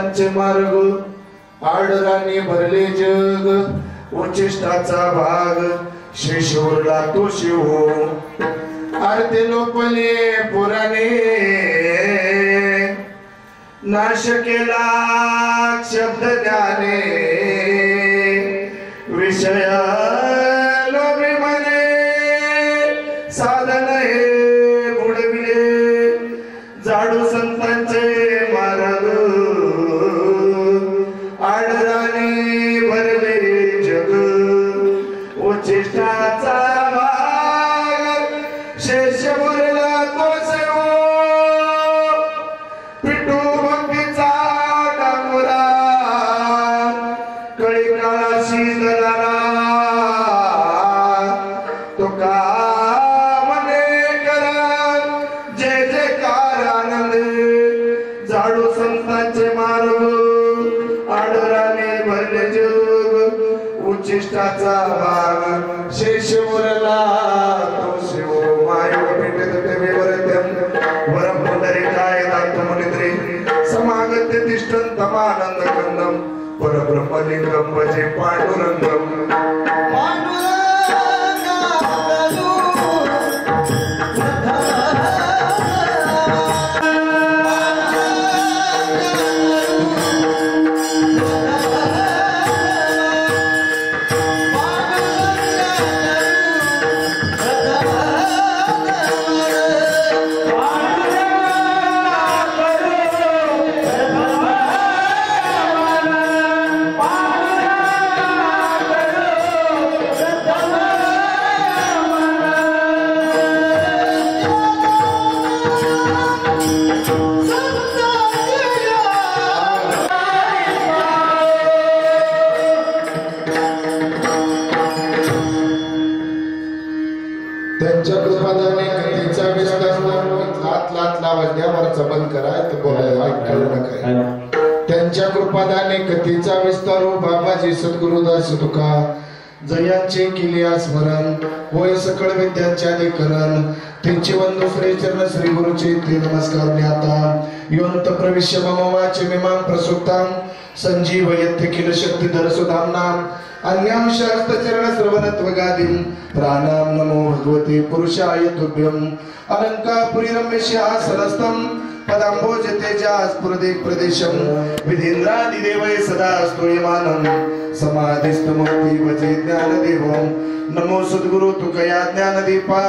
संतांचे मार्ग आडराने भरले जग उच्चिष्टाचा भाग शिशूरला तो शिव आरते लोपले पुराणे नाश केला शब्द ज्ञाने विषय लोभी म्हणे साधन हे बुडविले जाडू संतांचे मार्ग आडराने भरले जग उच्चिष्टाचा भाग शेष मुरला तो सेव पिटू भक्तीचा डांगुरा कळी काळाशी जणारा तो का मने करा जय जयकार आनंद जाडू संतांचे मार्ग आडराने भरले जग उच्चिष्टाचा भाग शेष मुरला तो शिव मायो पिंड देवीवरत्यं वरं पुंडरीकाय दातमुनित्रे समागत्य तिष्ठन् तमानंद गंधं परब्रह्मलिंगं भजे पांडुरंगं त्यांच्या कृपादाने कथेचा विस्तार लात लावल्यावर बंद करायचं बोलायला त्यांच्या कृपादाने कथेचा विस्तार बाबाजी सद्गुरुदास तुका जयांचे केले स्मरण होय सकळ विद्यांचे अधिकरण त्यांचे वंदू श्री चरण श्री गुरुचे ते नमस्कार ज्ञाता योंत प्रविश्य मम वाचे मिमां प्रसुप्तां संजीव यत्किल शक्ति दरसुधाम्नां अन्यां शास्त्रचरण श्रवणत्वगादिं प्राणां नमो भगवते पुरुषाय तुभ्यं अलंकापुरी रम्यस्यासनस्थं पदाम्भोज तेजास्फुरदे प्रदेशं विधीन्द्रादिदेवै सदा स्तूयमानं समाधिस्थमूर्ति भजे ज्ञानदेवं नमो सद्गुरु तुकया ज्ञानदीपा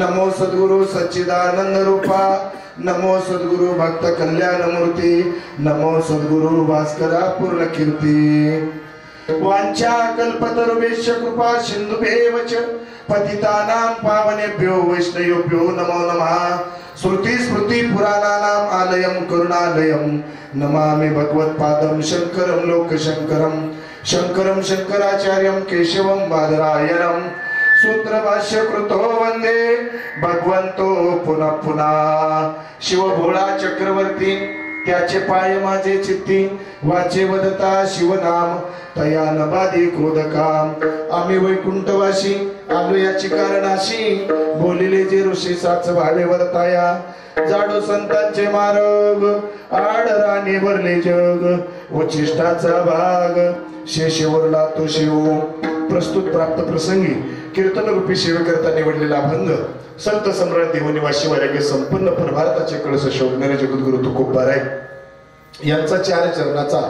नमो सद्गुरु सच्चिदानंद रूपा नमो सद्गुरु भक्त कल्याण मूर्ती नमो सद्गुरु भास्करा पूर्ण कीर्ती वांछा कल्पतरुभ्यश्च कृपा सिन्धुभ्येव च पतितानां पावनेभ्यो वैष्णवेभ्यो नमो नमः श्रुति स्मृति पुराणानाम् आलयं करुणालयं नमामि भगवत्पादं शंकरं लोकशंकरं शंकरं शंकराचार्यं केशवं बादरायणं सूत्रभाष्य कृतो वंदे भगवंतो पुनः पुनः शिव भोळा चक्रवर्ती त्याचे पाय माझे चित्ती वाचे वदता शिवनाम तया नबादी क्रोधकाम आम्ही वैकुंठवासी आलो याची कारणाशी बोलिले जे ऋषी साच भावे वर्ताया जाडो संतांचे मार्ग आडराने भरले जग उच्चिष्टाचा भाग शेषवरला तो शिव प्रस्तुत प्राप्त प्रसंगी कीर्तन रूपी सेवेकरता निवडलेला अभंग संत सम्राट देवनिवासी वार्यागे संपूर्ण परभारताचे कळस शोधणारे जगद्गुरु तुकोबाराय यांचा 4 चरणाचा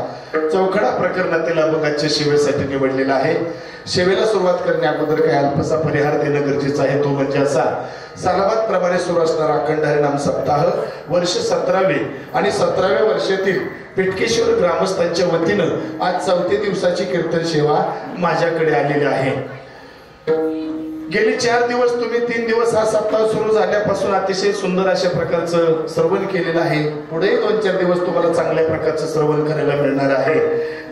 चौखडा प्रकरणातील अभंगाच्या सेवेसाठी निवडलेला आहे। सेवेला सुरुवात करण्या अगोदर काही अल्पसा परिहार देणं गरजेचं आहे, तो म्हणजे असा सालाबाद प्रमाणे सुरू असणारा अखंड हरिनाम सप्ताह वर्ष 17वे आणि 17व्या वर्षातील पिटकेश्वर ग्रामस्थांच्या वतीनं आज 4थ्या दिवसाची कीर्तन सेवा माझ्याकडे आलेली आहे। गेली 4 दिवस तुम्ही 3 दिवस हा सप्ताह सुरू झाल्यापासून अतिशय सुंदर अशा प्रकारचं श्रवण केलेलं आहे। पुढे 2-4 दिवस तुम्हाला चांगल्या प्रकारचं श्रवण करायला मिळणार आहे।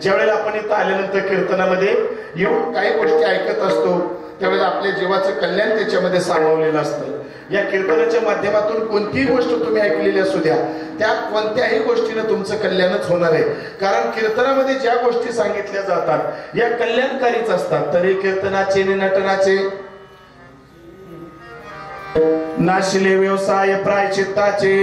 ज्यावेळेला आपण इथं आल्यानंतर कीर्तनामध्ये येऊन काही गोष्टी ऐकत असतो त्यावेळेला आपल्या जीवाचं कल्याण त्याच्यामध्ये सामावलेलं असतं। या कीर्तनाच्या माध्यमातून कोणतीही गोष्ट तुम्ही ऐकलेली असू द्या त्या कोणत्याही गोष्टीने तुमचं कल्याणच होणार आहे, कारण कीर्तनामध्ये ज्या गोष्टी सांगितल्या जातात या कल्याणकारीच असतात। तरी कीर्तनाचे नटनाचे नाशिले व्यवसाय प्रायचित्ताचे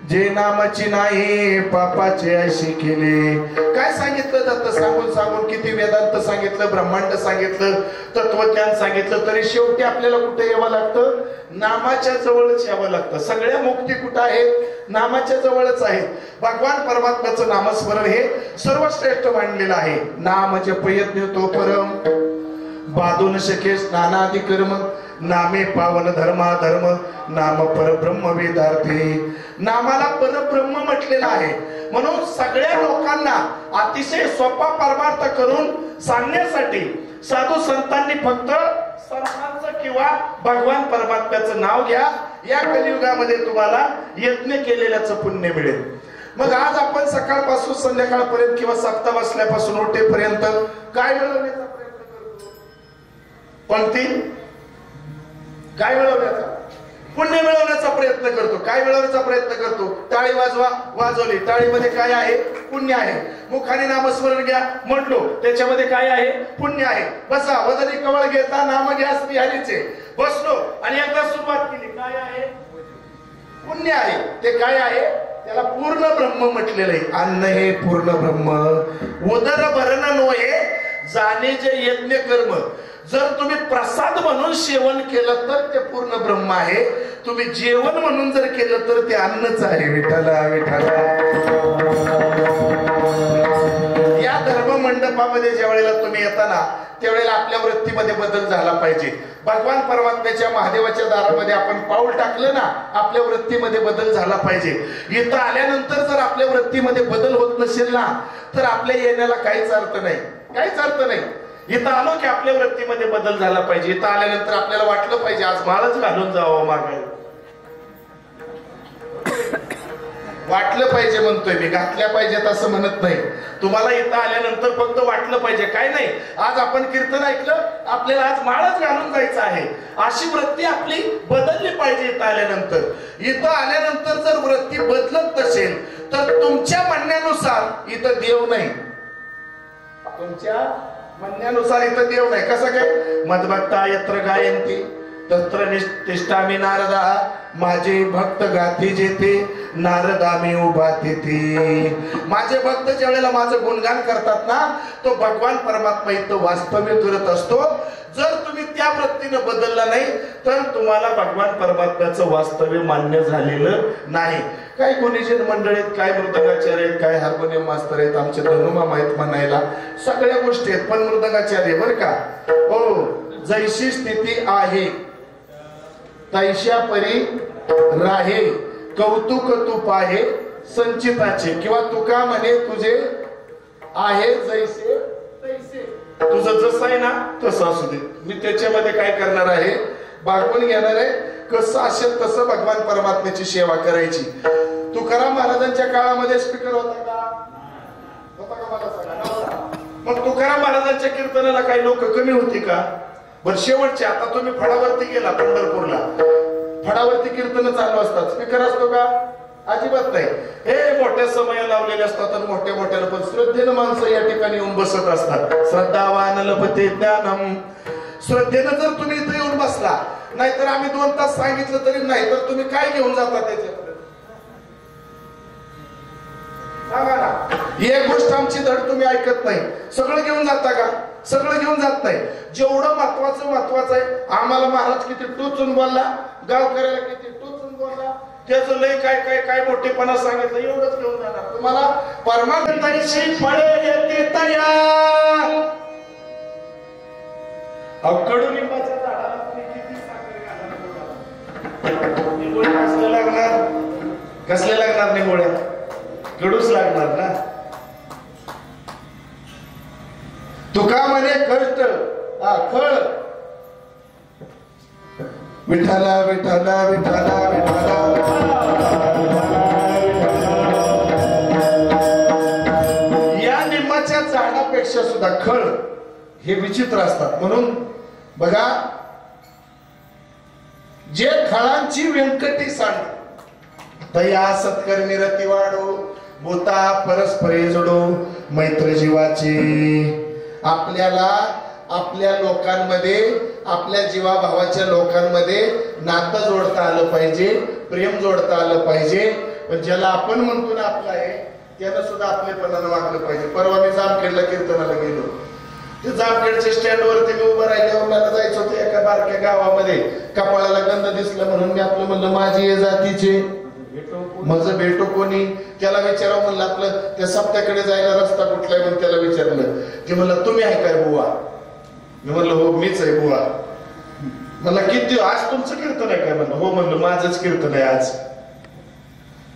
जे नामाची नाही पापाचे अशी केले. काय सांगितलं जातं? सांगून सांगून किती वेदांत सांगितलं, ब्रह्मांड सांगितलं, तत्वज्ञान सांगितलं, तरी शेवटी आपल्याला कुठे यावं लागतं? नामाच्या जवळच यावं लागतं. सगळ्या मुक्ती कुठं आहेत? नामाच्या जवळच आहेत. भगवान परमात्म्याचं नामस्मरण हे सर्वश्रेष्ठ मानलेलं आहे. नाम जपयज्ञ तो परम बाधून शके स्नानादि कर्म नामे पावन धर्मा धर्म नाम परब्रह्म वेदार्थी. नामाला परब्रह्म म्हटलेलं आहे. म्हणून सगळ्या लोकांना अतिशय सोपा परमार्थ करून सांगण्यासाठी साधू संतांनी फक्त संतांचं किंवा भगवान परमात्म्याचं नाव घ्या. या कलियुगामध्ये तुम्हाला यज्ञ केलेल्याचं पुण्य मिळेल. मग आज आपण सकाळपासून संध्याकाळपर्यंत किंवा सप्ताह बसल्यापासून उठेपर्यंत काय मिळवण्याचा प्रयत्न करतो? कोणती? काय मिळवण्याचा? पुण्य मिळवण्याचा प्रयत्न करतो. काय मिळवण्याचा प्रयत्न करतो? टाळी वाजवा, वाजवली, टाळीमध्ये काय आहे? पुण्य आहे. मुखाने नामस्मरण घ्या, म्हटलो, त्याच्यामध्ये काय आहे? पुण्य आहे. बसा, वदनी कवळ घेता नाम घ्या श्रीहरीचे, बसलो आणि एकदा सुरुवात केली, काय आहे? पुण्य आहे. ते काय आहे? त्याला पूर्ण ब्रह्म म्हटलेलं आहे. अन्न हे पूर्ण ब्रह्म, उदर भरण नोहे जाणे जे यज्ञ कर्म. जर तुम्ही प्रसाद म्हणून सेवन केलं तर ते पूर्ण ब्रह्म आहे. तुम्ही जेवण म्हणून जर केलं तर ते अन्नच आहे. विठ्ठला विठ्ठला. या धर्म मंडपामध्ये ज्या वेळेला तुम्ही येताना त्यावेळेला आपल्या वृत्तीमध्ये बदल झाला पाहिजे. भगवान परमात्म्याच्या महादेवाच्या दारामध्ये आपण पाऊल टाकलं ना, आपल्या वृत्तीमध्ये बदल झाला पाहिजे. इथं आल्यानंतर जर आपल्या वृत्तीमध्ये बदल होत नसेल ना, तर आपल्या येण्याला काहीच अर्थ नाही, काहीच अर्थ नाही. इथं आलो की आपल्या वृत्तीमध्ये बदल झाला पाहिजे. इथं आल्यानंतर आपल्याला वाटलं पाहिजे आज माळच घालून जावं मागायला. वाटलं पाहिजे म्हणतोय मी, घातल्या पाहिजेत असं म्हणत नाही. तुम्हाला इथं आल्यानंतर फक्त वाटलं पाहिजे. काय नाही, आज आपण कीर्तन ऐकलं, आपल्याला आज माळच घालून जायचं आहे, अशी वृत्ती आपली बदलली पाहिजे. इथं आल्यानंतर, इथं आल्यानंतर जर वृत्ती बदलत नसेल तर तुमच्या म्हणण्यानुसार इथं देव नाही. तुमच्या म्हणण्यानुसार इथं देव नाही. कसं काय? मदभक्ता यत्र गायंती तत्र तिष्ठामी नारदा, माझे भक्त गाती जेथे नारदामी उभा तेथे. माझे भक्त ज्या वेळेला माझं गुणगान करतात ना, तो भगवान परमात्मा इथं वास्तव्य करत असतो. जर तुम्ही त्या वृत्तीनं बदलला नाही तर तुम्हाला भगवान परमात्म्याचं वास्तव्य मान्य झालेलं नाही. काय गुणीजन मंडळ आहेत, काय मृदंगाचार्य आहेत, काय हार्मोनियम मास्तर आहेत, आमचे धनुमा आहेत म्हणायला, सगळ्या गोष्टी आहेत. पण मृदंगाचार्य बरं का, हो, जैशी स्थिती आहे तैशा परी राहे, कौतुक तू पाहे संचिताचे. किंवा तुका म्हणे तुझे आहे जैसे तैसे. तुझं जसं आहे ना तसं असू दे, मी त्याच्यामध्ये काय करणार आहे? भागवून घेणार आहे. कसं असेल तसं भगवान परमात्म्याची सेवा करायची. तुकाराम महाराजांच्या काळामध्ये स्पीकर होता का? होता का? मला सांगा. मग तुकाराम महाराजांच्या कीर्तनाला काही लोक कमी होती का? बर, शेवटचे आता तुम्ही फडावरती गेला पंढरपूरला, फडावरती कीर्तन चालू असतात, स्पीकर असतो का? अजिबात नाही. हे मोठ्या समय लावलेले असतात आणि मोठ्या मोठ्याला पण श्रद्धेनं माणसं या ठिकाणी येऊन बसत असतात. श्रद्धावान लभते ज्ञानम. श्रद्धेनं जर तुम्ही इथे येऊन बसला, नाहीतर आम्ही 2 तास सांगितलं तरी नाही, तर तुम्ही काय घेऊन जाता त्याच्याकडे? सांगा ना. एक गोष्ट आमची धड तुम्ही ऐकत नाही. सगळं घेऊन जाता का? सगळं घेऊन जात नाही. जेवढं महत्वाचं आहे. आम्हाला महाराज किती टोचून बोलला, गावकऱ्याला किती टोचून बोलला, त्याचं लय काय काय काय मोठेपणा सांगितलं, एवढंच घेऊन जाणार. तुम्हाला परमात्म्याची फळे येते तयार. कडुलिंबाच्या झाडाला तुम्ही किती साखर घाला, निंबोळ्या कसल्या लागणार? कसल्या लागणार निंबोळ्या? कडूच लागणार ना. तुका म्हणे कष्ट फळ. विठाला विठाला विठाला विठाला. या निंबाच्या झाडापेक्षा सुद्धा खळ हे विचित्र असतात. म्हणून बघा, जे खळांची व्यंकटी सांड तया सत्कर निरती वाढो, बोता परस्परे जोडो मैत्र जीवाची. आपल्याला आपल्या लोकांमध्ये, आपल्या जीवाभावाच्या लोकांमध्ये नातं जोडता आलं पाहिजे, प्रेम जोडता आलं पाहिजे. पण ज्याला आपण म्हणतो ना आपला आहे त्यानं सुद्धा आपलेपणानं वागलं पाहिजे. परवा मी जामखेडला कीर्तनाला गेलो. ते जामखेडच्या स्टँडवरती मी उभं राहिल्यावर मला जायचं होतं एका बारक्या गावामध्ये. कपाळाला गंध दिसला म्हणून मी आपलं म्हणलं माझी ये जातीचे माझं भेटो कोणी. त्याला विचारावं म्हणलं आपलं त्या सप्त्याकडे जायला रस्ता कुठला आहे म्हणून त्याला विचारलं. ते म्हणलं तुम्ही आहे काय बुवा? मी म्हणलं हो मीच आहे बुवा. म्हणलं किती आज तुमचं कीर्तन आहे काय? म्हणलं हो. म्हणलं माझंच कीर्तन आहे आज.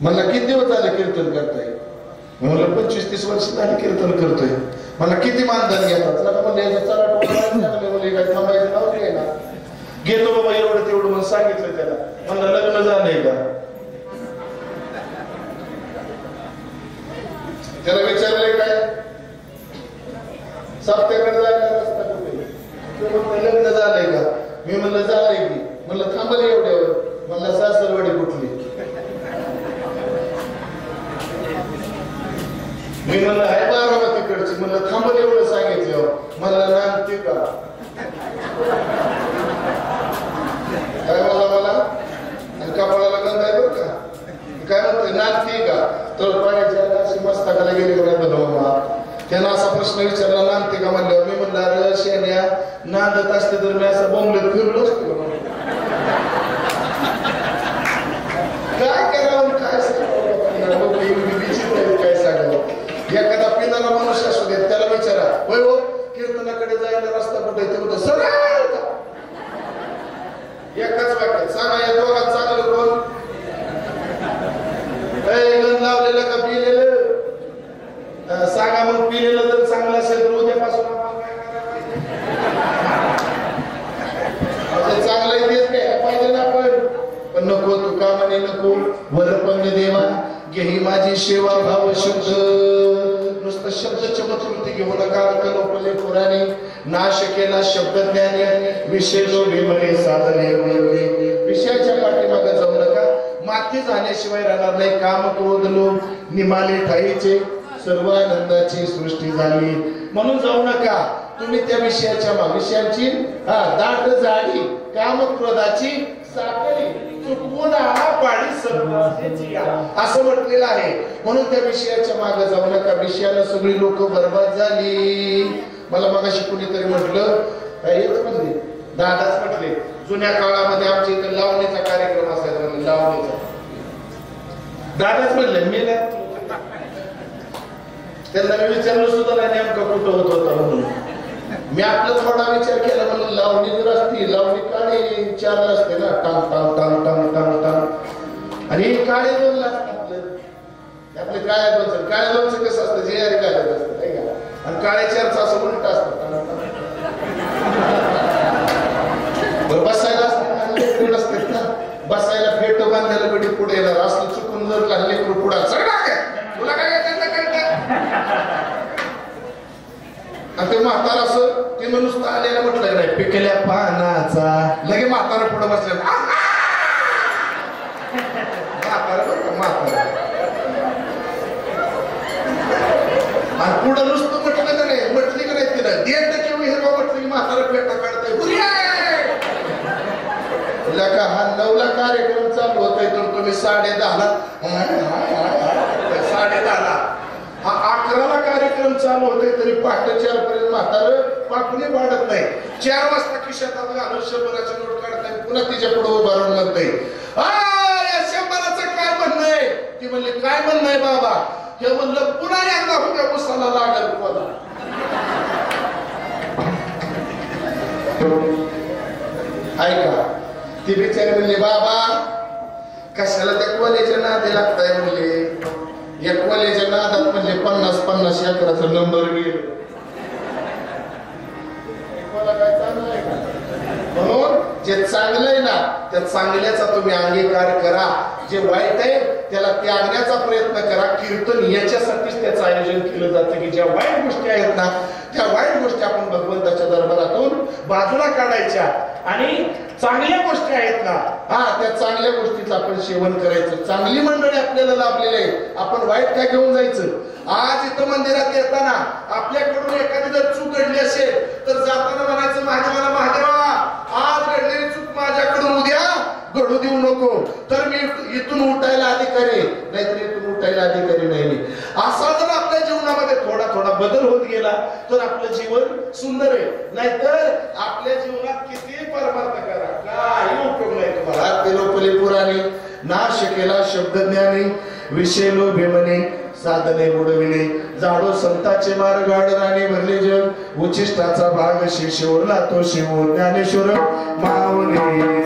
म्हणलं किती दिवस झाले कीर्तन करताय? म्हणलं 25-30 वर्ष झाली कीर्तन करतोय. मला किती मानधन घेतात? थांबायचं नाव घे ना. घेतो बाबा एवढं तेवढं म्हणून सांगितलं त्याला. म्हणलं लग्न झालंय का? त्याला विचारलंय काय? सप्त्याकडे जायला रस्ता कुठे? लग्न झालंय का? मी म्हणलं झालंय की. म्हणलं थांबले एवढ्यावर. म्हणलं सासरवाडी कुठली? मी म्हणलं आहे बारामतीकडची. म्हणलं थांबले एवढं सांगितल्यावर. म्हणलं नांदते का? काय मला आणि कपाळाला गंध आहे बरं का? काय म्हणतोय नांदते का? तर पाण्याच्या अशी मस्तकाला गेली बघा बनवा. त्यानं असा प्रश्न विचारला नांदते का म्हणल्यावर मी म्हणलं अरे शेण्या नांदत असते तर मी असं बोंबलत फिरलो असतो. काय करावं काय सांगावं विचित्र काय सांगावं. एखादा पिणारा मनुष्य असू देत त्याला विचारा होय हो कीर्तनाकडे जायला रस्ता कुठे? ते होतं सरळ. एकाच वाक्यात सांगा या दोघात चांगलं कोण? गंध लावलेलं का पिलेलं? सांगा मग पिलेलं जर चांगलं असेल तर उद्यापासून चांगलं देत काय पाहिजे ना आपण. पण नको तू का म्हणे नको. वरपंग देवा घे माझी सेवा भाव शब्द. नुसतं शब्द चमत्कृती घेऊ नका. कलोपले पुराणे नाश केला शब्द ज्ञाने. विषय जो विमले साधने विषयाच्या पाठीमागे जाऊ नका. माती झाल्याशिवाय राहणार नाही. काम क्रोध लोभ निमाले ठाईचे सर्व आनंदाची सृष्टी झाली. म्हणून जाऊ नका तुम्ही त्या विषयांची दाट जाडी काम क्रोधाची साखळी चुकवून आला पाडी सर्वांची असं म्हटलेलं आहे. म्हणून त्या विषयाच्या मागे जाऊ नका. विषयाला सगळी लोक बरबाद झाली. मला मगाशी कुणीतरी म्हटलं हेच म्हणले दादाच म्हटले जुन्या काळामध्ये आमच्या इथे लावणीचा कार्यक्रम असायचा. म्हणले लावणीचा दादाच म्हणले मी नाही. त्यांना मी विचारलं सुद्धा नाही नेमका कुठं होत होता म्हणून. मी आपला थोडा विचार केला म्हणून लावणी जर असती लावणी काळे 4 असते ना टांग टांग टांग टांग टांग टांग आणि काळे 2 लागतात. आपले काळ्या दोनचं काळ्या दोनचं कसं असतं जे घालत असतं नाही का? आणि काळ्या 4चं असं उलट असतं. बसायला असतं असतात ना. बसायला फेट बांधायला कधी पुढे येणार असलं चुकून जर लागले पुढा तुला काय ते म्हातार असं ते नुसतं आलेला म्हटलं नाही पिकल्या पानाचा लगे म्हातारा पुढे बसल्या म्हातारा बरं का म्हातारा. आणि पुढं नुसतं म्हटलं का नाही म्हटली का नाही तिला 1% हिरवा म्हटलं की म्हातारा पेटा काढताय. हा 9ला कार्यक्रम चालू होतोय तर तुम्ही 10:30ला 10:30ला हा 11ला कार्यक्रम चालू होतोय तरी 4:30 पर्यंत म्हातारं पापणी वाढत नाही. 4 वाजता खिशात घालून 100ची नोट काढताय. पुन्हा तिच्या पुढे उभा राहून म्हणताय या 100चं काय म्हणणं आहे? ती म्हणली काय म्हणणं आहे बाबा? हे म्हणलं पुन्हा एकदा उद्या उसाला लागल मला. ऐका ती बिचारी म्हणली बाबा कशाला त्या कॉलेजच्या नादी लागताय म्हणले. या कॉलेजच्या नादात म्हणजे 50-50 एकराचा नंबर गेलो. काय चांगलं आहे का? म्हणून जे चांगलं आहे ना त्या चांगल्याचा तुम्ही अंगीकार करा. जे वाईट आहे त्याला त्यागण्याचा प्रयत्न करा. कीर्तन याच्यासाठीच त्याचं आयोजन केलं जातं की ज्या वाईट गोष्टी आहेत ना त्या वाईट गोष्टी आपण भगवंताच्या दरबारातून बाजूला काढायच्या आणि चांगल्या गोष्टी आहेत ना त्या चांगल्या गोष्टीचं आपण सेवन करायचं. चांगली मंडळी आपल्याला लाभलेली आहे. आपण वाईट काय घेऊन जायचं? आज इथं मंदिरात येताना आपल्याकडून एखादी जर चूक घडली असेल तर जाताना म्हणायचं महादेवाला महादेवा आज घडलेली चूक माझ्याकडून उद्या घडू देऊ नको तर मी इथून उठायला अधिकारी नाहीतर इथून उठायला अधिकारी नाही मी. असा जर आपल्या जीवनामध्ये थोडा थोडा बदल होत गेला तर आपलं जीवन सुंदर आहे. नाहीतर आपल्या जीवनात किती परमार्थ करा काही उपयोग नाही तुम्हाला. पेलोपली पुराणी नाश केला शब्दज्ञानी विषेलो भीमने साधने बुडविले जाडो संताचे मार्ग आडराणी भरले जग उचिष्टाचा भाग शिवला तो शिव ज्ञानेश्वर माऊली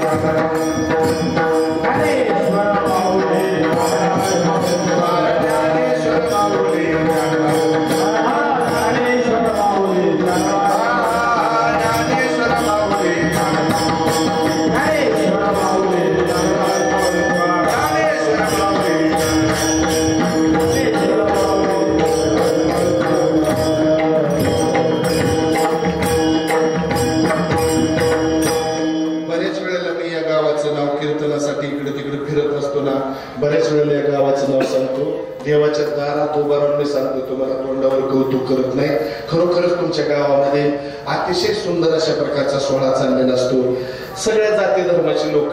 बऱ्याच वेळेला या गावाचं नाव सांगतो. देवाच्या दारात उभा राहून मी सांगतो तुम्हाला तोंडावर कौतुक करत नाही. खरोखरच तुमच्या गावामध्ये अतिशय सुंदर अशा प्रकारचा सोहळा चाललेला असतो. सगळ्या जाती धर्माची लोक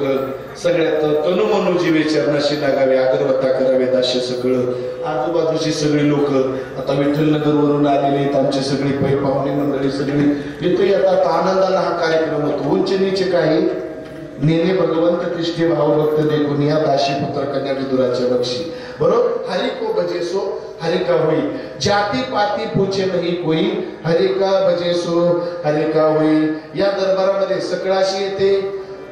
सगळ्यात तनुमनुजी विचारणाशी लागावे अगरबत्ता करावेत असे सगळं आजूबाजूची सगळी लोक आता विठ्ठलनगर वरून आलेले आहेत. आमची सगळी पै पाहुणे मंडळी सगळी इथे येतात. आनंदाला हा कार्यक्रम होतो. उंच नीचे काही नेने भगवंत तिष्ठे भाव भक्त देखून या दाशी पुत्र कन्या विदुराच्या बक्षी बरोबर. हरि को बजेसो हरि का होई जाती पाती पूछे नाही कोई हरि का बजेसो हरि का होई. या दरबारामध्ये सकळाशी येते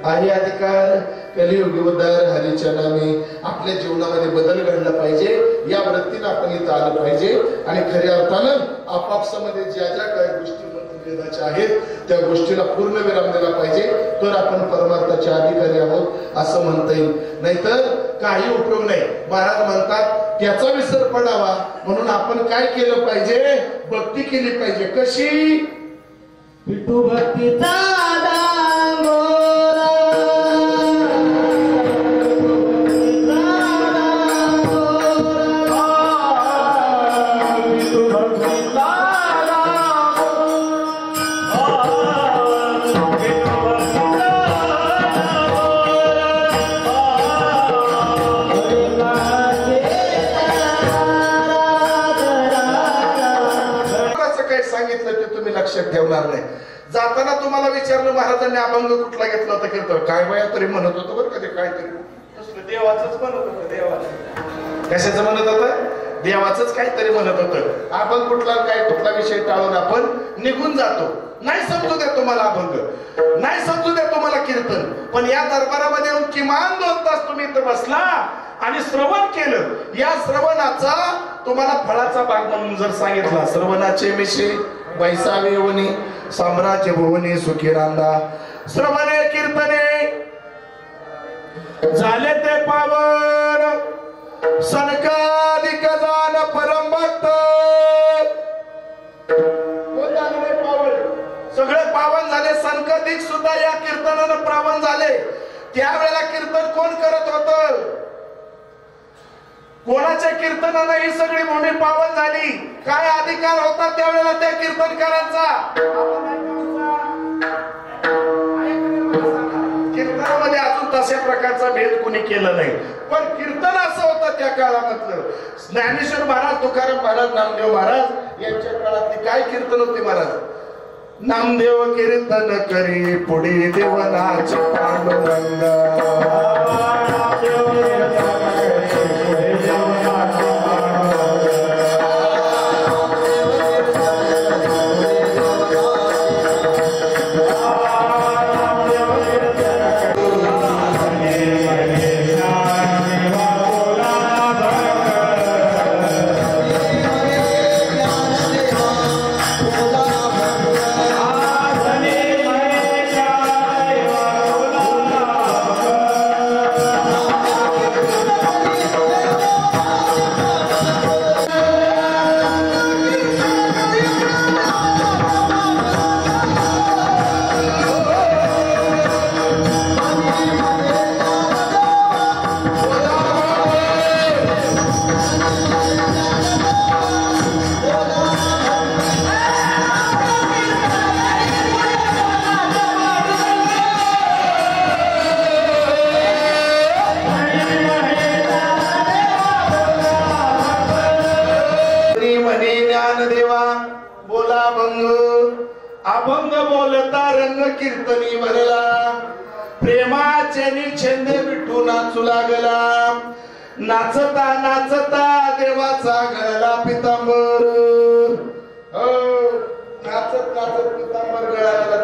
आहे अधिकार कलियुग उद्धार हरीच्या नामे. आपल्या जीवनामध्ये बदल घडला पाहिजे या वृत्तीने आपण इथं आलं पाहिजे आणि खऱ्या अर्थानं आपापसामध्ये ज्या ज्या काही गोष्टी मतभेदाच्या आहेत त्या गोष्टीला पूर्ण विराम दिला पाहिजे तर आपण परमार्थाचे अधिकारी आहोत असं म्हणता येईल. नाहीतर काही उपयोग नाही. महाराज म्हणतात त्याचा विसर पडावा म्हणून आपण काय केलं पाहिजे भक्ती केली पाहिजे. कशी विठू भक्तीचा डांगोरा लक्षात ठेवणार नाही. जाताना तुम्हाला विचारलं महाराजांनी अभंग कुठला घेतला होता कीर्तन काय वया तरी म्हणत होतं बरं कधी काहीतरी देवाचंच म्हणत होतं. देवाचं कशाचं म्हणत होतं देवाचंच काहीतरी म्हणत होतं. अभंग कुठला काय कुठला विषय टाळून आपण निघून जातो. नाही समजू द्या तुम्हाला अभंग नाही समजू द्या तुम्हाला कीर्तन पण या दरबारामध्ये येऊन किमान 2 तास तुम्ही इथं बसला आणि श्रवण केलं. या श्रवणाचा तुम्हाला फळाचा भाग म्हणून जर सांगितला श्रवणाचे विषय वैसावे वनी साम्राज्य भुवनी सुखी रांदा श्रवणे कीर्तने झाले ते पावन सनकादिक जान परम भक्त. कोण झाले पावन सगळे पावन झाले. सनकादिक सुद्धा या कीर्तनानं पावन झाले. त्यावेळेला कीर्तन कोण करत होतं कोणाच्या कीर्तनानं ही सगळी भूमी पावन झाली. काय अधिकार होता त्यावेळेला त्या कीर्तनकारांचा. कीर्तनामध्ये अजून तशा प्रकारचा भेद कुणी केला नाही पण कीर्तन असं होतं त्या काळामधलं. ज्ञानेश्वर महाराज तुकाराम महाराज नामदेव महाराज यांच्या काळातली काय कीर्तन होते महाराज. नामदेव कीर्तन करी पुढे देवनाच पांडुरंग ज्ञानदेवा बोला अभंग, अभंग बोलता रंग कीर्तनी भरला, प्रेमाचे छंद विठू नाचू लागला, नाचता नाचता देवाचा गळला पितांबर, नाचत नाचत पितांबर गळाला.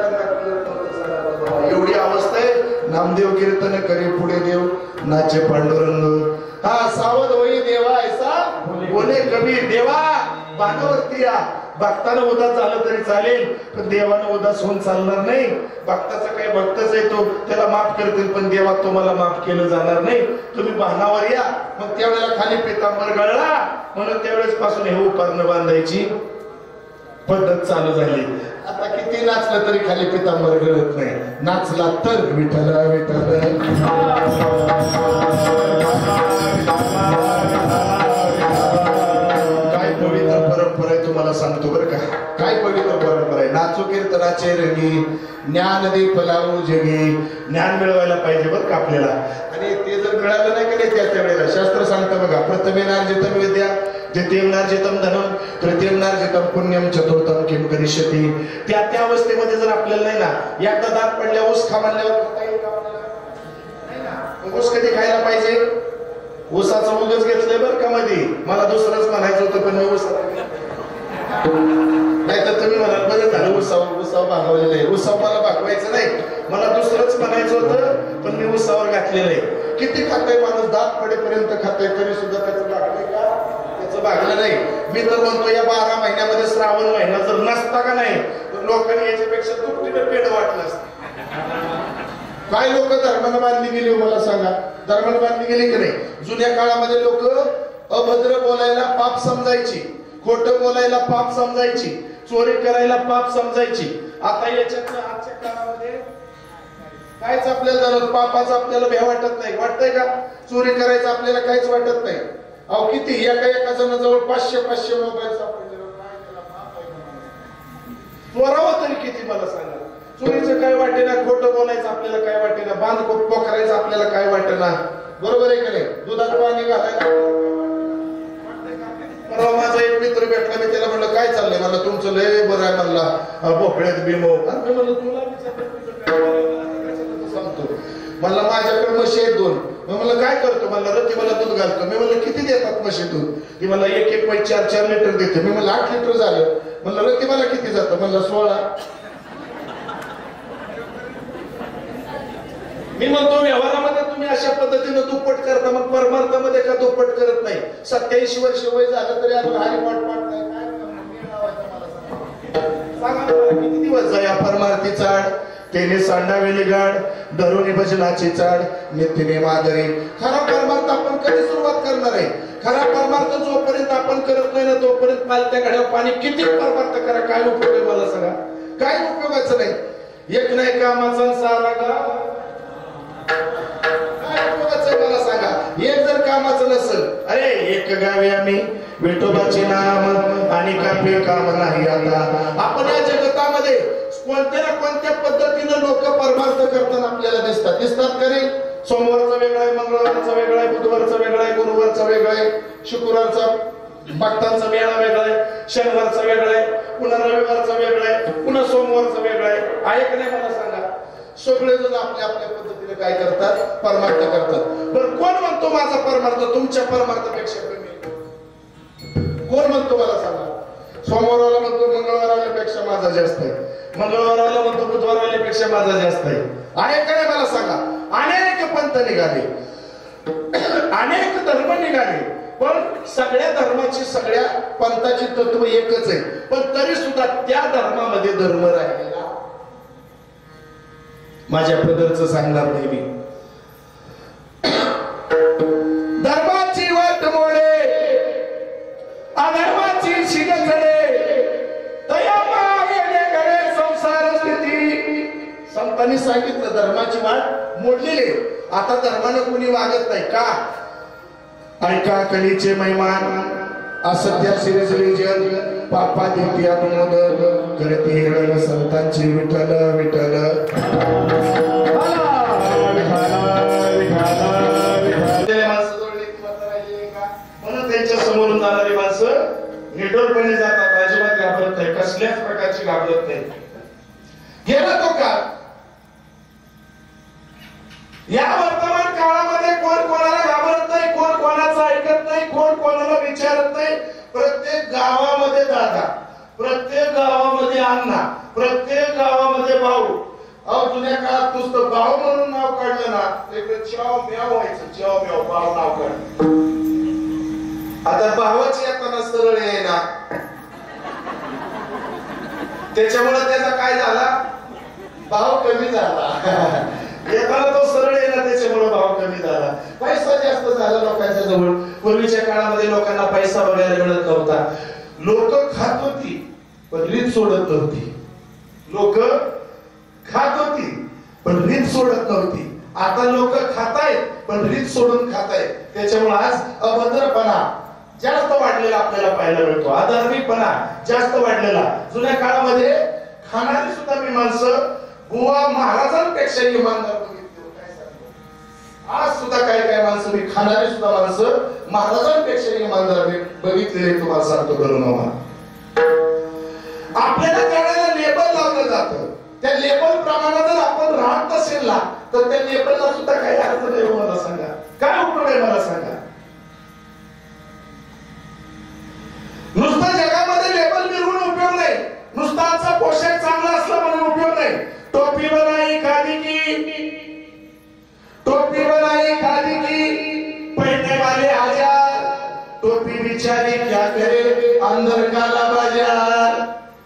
एवढी अवस्था आहे. नामदेव कीर्तन करे पुढे देव नाचे पांडुरंग, हा सावध होई देवा ऐसा बोले कबीर. देवा भागावरती या, भक्तानं उदास झालं तरी चालेल पण देवानं उदास होऊन चालणार नाही. भक्ताचा काही भक्तच आहे तो, त्याला माफ करतील पण देवा तुम्हाला माफ केलं जाणार नाही. तुम्ही भानावर या. मग त्यावेळेला खाली पितांबर गळला म्हणून त्यावेळेस पासून हे उपकरण बांधायची पद्धत चालू झाली. आता किती नाचलं तरी खाली पितांबर गळत नाही. नाचला तर विठ्ठल विठ्ठल. काय पवित्र परंपरा आहे तुम्हाला सांगतो बरं का. काय पवित्र परंपरा आहे. नाचू कीर्तनाचे रंगी, ज्ञानदीप लावू जगी. ज्ञान मिळवायला पाहिजे बरं का आपल्याला. आणि ते जर मिळालं नाही का त्या वेळेला शास्त्र सांगतं बघा, प्रथमेनार्जितं विद्या द्वितीयेनार्जितं धनम तृतीयेनार्जितं पुण्यम चतुर्थं किं करिष्यति. त्या अवस्थेमध्ये जर आपल्याला नाही ना, एकदा दात पडल्या ऊस खा म्हणल्यावर नाही ना. ऊस कधी खायला पाहिजे. ऊसाचं उगच घेतलंय बरं का मध्ये. मला दुसरंच म्हणायचं होतं पण मी ऊस नाही तर तुम्ही म्हणाल बरं झालं उसावर भागवलेलं आहे. उसावर मला भागवायचं नाही, मला दुसरंच म्हणायचं होतं पण मी उसावर घातलेलं आहे. किती खाताय माणूस, दात पडेपर्यंत खाताय तरी सुद्धा त्याचं भागलंय का? त्याचं भागलं नाही. मी तर म्हणतो या 12 महिन्यामध्ये श्रावण महिना जर नसता का नाही तर लोकांनी याच्यापेक्षा दुपटीने पेड वाटलं असतं. काय लोक धर्मानं बांधली गेली मला सांगा. धर्मानं बांधली गेली की नाही. जुन्या काळामध्ये लोक अभद्र बोलायला पाप समजायची, खोटं बोलायला पाप समजायची, चोरी करायला पाप समजायची. आता याच्यात आजच्या काळामध्ये काहीच आपल्याला जाणवत, पापाचं आपल्याला भ्या वाटत नाही. वाटतंय का? चोरी करायचं आपल्याला काहीच वाटत नाही. अहो किती एका जणाजवळ 500 मोबाईल सापडले, चोरावं तरी किती मला सांगा. चोरीचं काय वाटे ना, खोटं बोलायचं आपल्याला काय वाटे ना, बांध पोखरायचं आपल्याला काय वाटे ना. बरोबर आहे का नाही. दुधात पाणी घालायला. परवा माझा एक मित्र भेटला, मी त्याला म्हणलं काय चाललंय. मला तुमचं लय बरं आहे म्हणला, भोपळ्यात बिमो. मी म्हणलं तुला सांगतो. मला माझ्याकडे म्हशी आहेत 2. म्हणलं काय करतो. मला रती मला दूध घालतो. मी म्हणलं किती देतात म्हशी दूध. ती मला एक 4 लिटर देते. मी म्हणलं 8 लिटर झालं. म्हणलं रती मला किती जातं. म्हणलं 16. मी म्हणतो व्यवहारामध्ये तुम्ही अशा पद्धतीने दुप्पट करता, मग परमार्थामध्ये का दुप्पट करत नाही. 87 वर्ष वय झालं तरी अजून हरिपाठ पाठ नाही. सांगा मला किती दिवस जाया परमार्थी चाड, तेने सांडावेली गाड, धरुणी भजनाची चाड, नितीने मादरी. खरा परमार्थ आपण कधी सुरुवात करणार आहे. खरा परमार्थ जोपर्यंत आपण करत नाही ना तोपर्यंत पालत्या घड्यावर पाणी. किती परमार्थ करा, काय उपयोग आहे मला सांगा. काय उपयोगाचं नाही. एक नाही कामाचा सारा गाव. काय उपयोगाचं मला सांगा. एक जर कामाचं नसेल, अरे एक गावी आम्ही विठोबाचे नाम आणि कापे काम नाही. आता आपण या जगतामध्ये कोणत्या ना कोणत्या पद्धतीने लोक परमार्थ करताना आपल्याला दिसतात का नाही. सोमवारचा वेगळा आहे, मंगळवारचा वेगळा आहे, बुधवारचा वेगळा आहे, गुरुवारचा वेगळा आहे, शुक्रवारचा भक्तांचा मेळा वेगळा आहे, शनिवारचा वेगळा आहे, पुन्हा रविवारचा वेगळा आहे, पुन्हा सोमवारचा वेगळा आहे. आहे का नाही मला सांगा. सगळेजण आपल्या आपल्या पद्धतीने काय करतात, परमार्थ करतात. पण कोण म्हणतो माझा परमार्थ तुमच्या परमार्थापेक्षा कमी? कोण म्हणतो मला सांगा. सोमवारवाला म्हणतो मंगळवारवाल्यापेक्षा माझा जास्त आहे, मंगळवारवाला म्हणतो बुधवारवाल्यापेक्षा माझा जास्त आहे. आहे का नाही मला सांगा. अनेक पंथ निघाले, अनेक धर्म निघाले, पण सगळ्या धर्माची सगळ्या पंथाची तत्व एकच आहे. पण तरी सुद्धा त्या धर्मामध्ये धर्म राहिलेला माझ्या पदरचं सांगणार नाही मी. धर्माची वाट मोडे, अधर्माची शिग चढे, तया मागे गडे संसार स्थिती. संतांनी सांगितलं धर्माची वाट मोडलेली. आता धर्मानं कुणी वागत नाही का. ऐका कलीचे महिमान, असत्या सिरजली जग, पापा देती अनुमोदन, करते हिरण संतांची विठ्ठल विठ्ठल. म्हणून त्यांच्या समोरून जाणारी माणसं निडरपणे जातात. कसल्याच प्रकारची घाबरत नाही. गेला तो काळ. या वर्तमान काळामध्ये कोण कोणाला घाबरत नाही, कोण कोणाचं ऐकत नाही, कोण कोणाला विचारत नाही. प्रत्येक गावामध्ये दादा, प्रत्येक गावामध्ये अण्णा, प्रत्येक गावामध्ये भाऊ. अहो जुन्या काळात नुसतं भाऊ म्हणून नाव काढलं ना तर चाव म्याव व्हायचं, चाव म्याव भाऊ नाव काढलं. आता भावाची येताना सरळ आहे ना, त्याच्यामुळे त्याचा काय झाला, भाव कमी झाला. येताना तो सरळ आहे ना, त्याच्यामुळे भाव कमी झाला. पैसा जास्त झाला लोकांच्या जवळ. पूर्वीच्या काळामध्ये लोकांना पैसा वगैरे मिळत नव्हता. लोक खात होती पण रीत सोडत नव्हती. लोक खात होती पण रीत सोडत नव्हती. आता लोक खातायत पण रीत सोडून खातायत. त्याच्यामुळे आज अभद्रपणा जास्त वाढलेला आपल्याला पाहायला मिळतो. अधार्मिकपणा जास्त वाढलेला. जुन्या काळामध्ये खाणारी सुद्धा मी माणसं बुवा महाराजांपेक्षा इमानदार बघितले. काय सांगतो, आज सुद्धा काही काही माणसं मी खाणारी सुद्धा माणसं महाराजांपेक्षा इमानदार बघितलेले तुम्हाला सांगतो. करू मामा आपल्याला त्यावेळेला लेबल लावलं जातं. त्या लेबल प्रमाणे जर आपण राहत असेल ना तर त्या लेबलला सुद्धा काही अर्थ नाही. मला सांगा काय उपयोग आहे, मला सांगा. नुसतं जगामध्ये लेबल मिळवून उपयोग नाही. नुसता आमचा पोशाख चांगला असला म्हणून उपयोग नाही. टोपी बनाई खादी की, टोपी बनाई खादी की, पहनने वाले हजार, टोपी बिचारी क्या करे अंदर काला बाजार.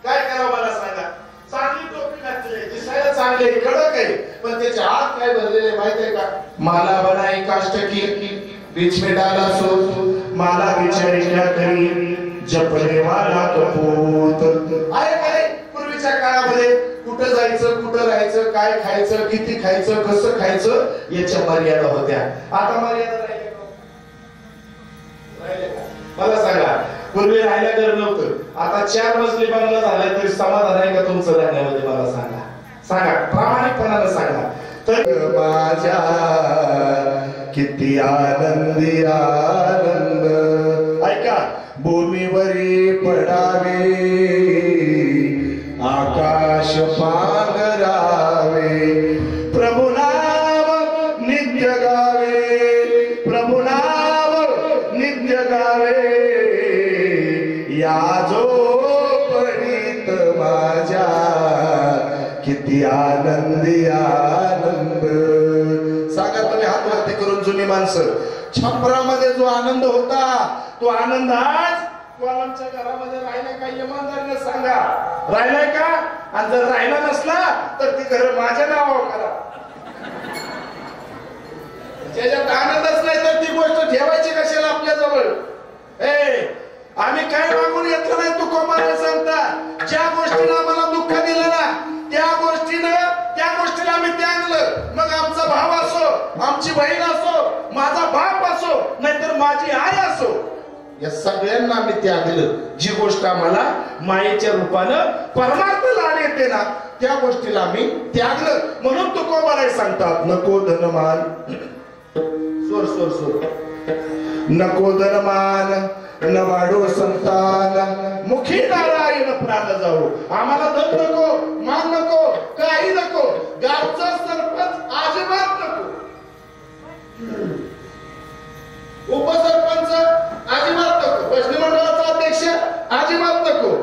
काय करावं मला सांगा. चांगली टोपी घातली, दिसायला चांगले कडक आहे, पण त्याचे हात काय भरलेले माहित आहे का. माला बनाई काष्ट की, बीच में डाला सो, माला बिचारी क्या करी जपले वाला कपूत. आहे काय पूर्वीच्या काळामध्ये कुठं जायचं, कुठं राहायचं, काय खायचं, किती खायचं, कसं खायचं याच्या मर्यादा होत्या. आता मर्यादा राहिल्या का? मला सांगा. पूर्वी राहायला घर नव्हतं, आता 4 मजली बंगला झालाय तरी समाधान आहे का तुमचं राहण्यामध्ये? मला सांगा, सांगा प्रामाणिकपणाने सांगा. तर माझ्या किती आनंदी आनंद. ऐका, भूमीवरी पडावे आकाश पांघरावे, प्रभु नाम नित्य गावे, प्रभु नाम नित्य गावे, या जो पडित माझ्या किती आनंदी आनंद. सांगा तुम्ही हात वरती करून जुनी माणसं. छपरामध्ये जो आनंद होता तो आनंद आज आमच्या घरामध्ये राहिलाय का? इमानदारीने सांगा, राहिलाय का? आणि जर राहिला नसला तर ती घर माझ्या नावावर करा. ज्याच्यात आनंदच नाही तर ती गोष्ट ठेवायची कशाला आपल्या जवळ? आम्ही काय मागून घेतलं नाही. तू कोमाला सांगता ज्या गोष्टीनं आम्हाला दुःख दिलं ना त्या गोष्टीला आम्ही त्यागलं. मग आमचा भाव असो, आमची बहीण असो, माझा बाप असो, नाहीतर माझी आई असो, या सगळ्यांना आम्ही त्यागलं. जी गोष्ट आम्हाला मायेच्या रूपानं परमार्थ लाड येते ना त्या गोष्टीला आम्ही त्यागलं. म्हणून तू कोमाला सांगतात नको धनमान, सोर सोर सोर, नको धनमान न वाढो संतान, मुखी नारायण प्राण जाऊ. आम्हाला धन नको, मान नको, काही नको, गावचा सरपंच अजिबात नको, उपसरपंच अजिबात नको, भजनी मंडळाचा अध्यक्ष अजिबात नको,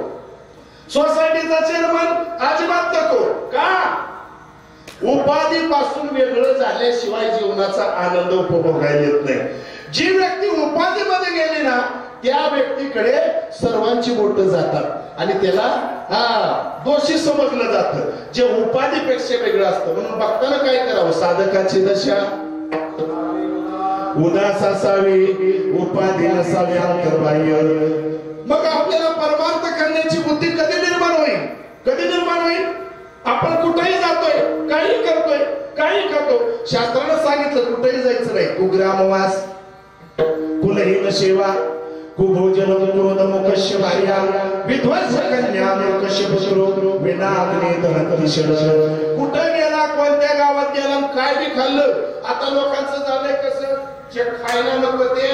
सोसायटीचा चेअरमन अजिबात नको. का? उपाधीपासून वेगळं झाल्याशिवाय जीवनाचा आनंद उपभोगायला येत नाही. जी व्यक्ती उपाधीमध्ये गेली ना त्या व्यक्तीकडे सर्वांची बोट जातात आणि त्याला दोषी समजलं जातं, जे उपाधीपेक्षा वेगळं असतं. म्हणून बघताना काय करावं? साधकाची दशा उदास असावी, उपाधी नसावी अंतर्बाह्य. मग आपल्याला परमार्थ करण्याची बुद्धी कधी निर्माण होईल? कधी निर्माण होईल? आपण कुठेही जातोय, काही करतोय, काही करतो. शास्त्रानं सांगितलं कुठेही जायचं नाही. कुग्रामवास, कुलहीन सेवा, कुभोजन क्रोध मुकश्य भार्या, विध्वंस कन्या मुकश्य पुत्रो, विनाग्नी दहंती शर. कुठं गेला, कोणत्या गावात गेला, काय बी खाल्लं. आता लोकांचं झालंय कसं? जे खायला नको ते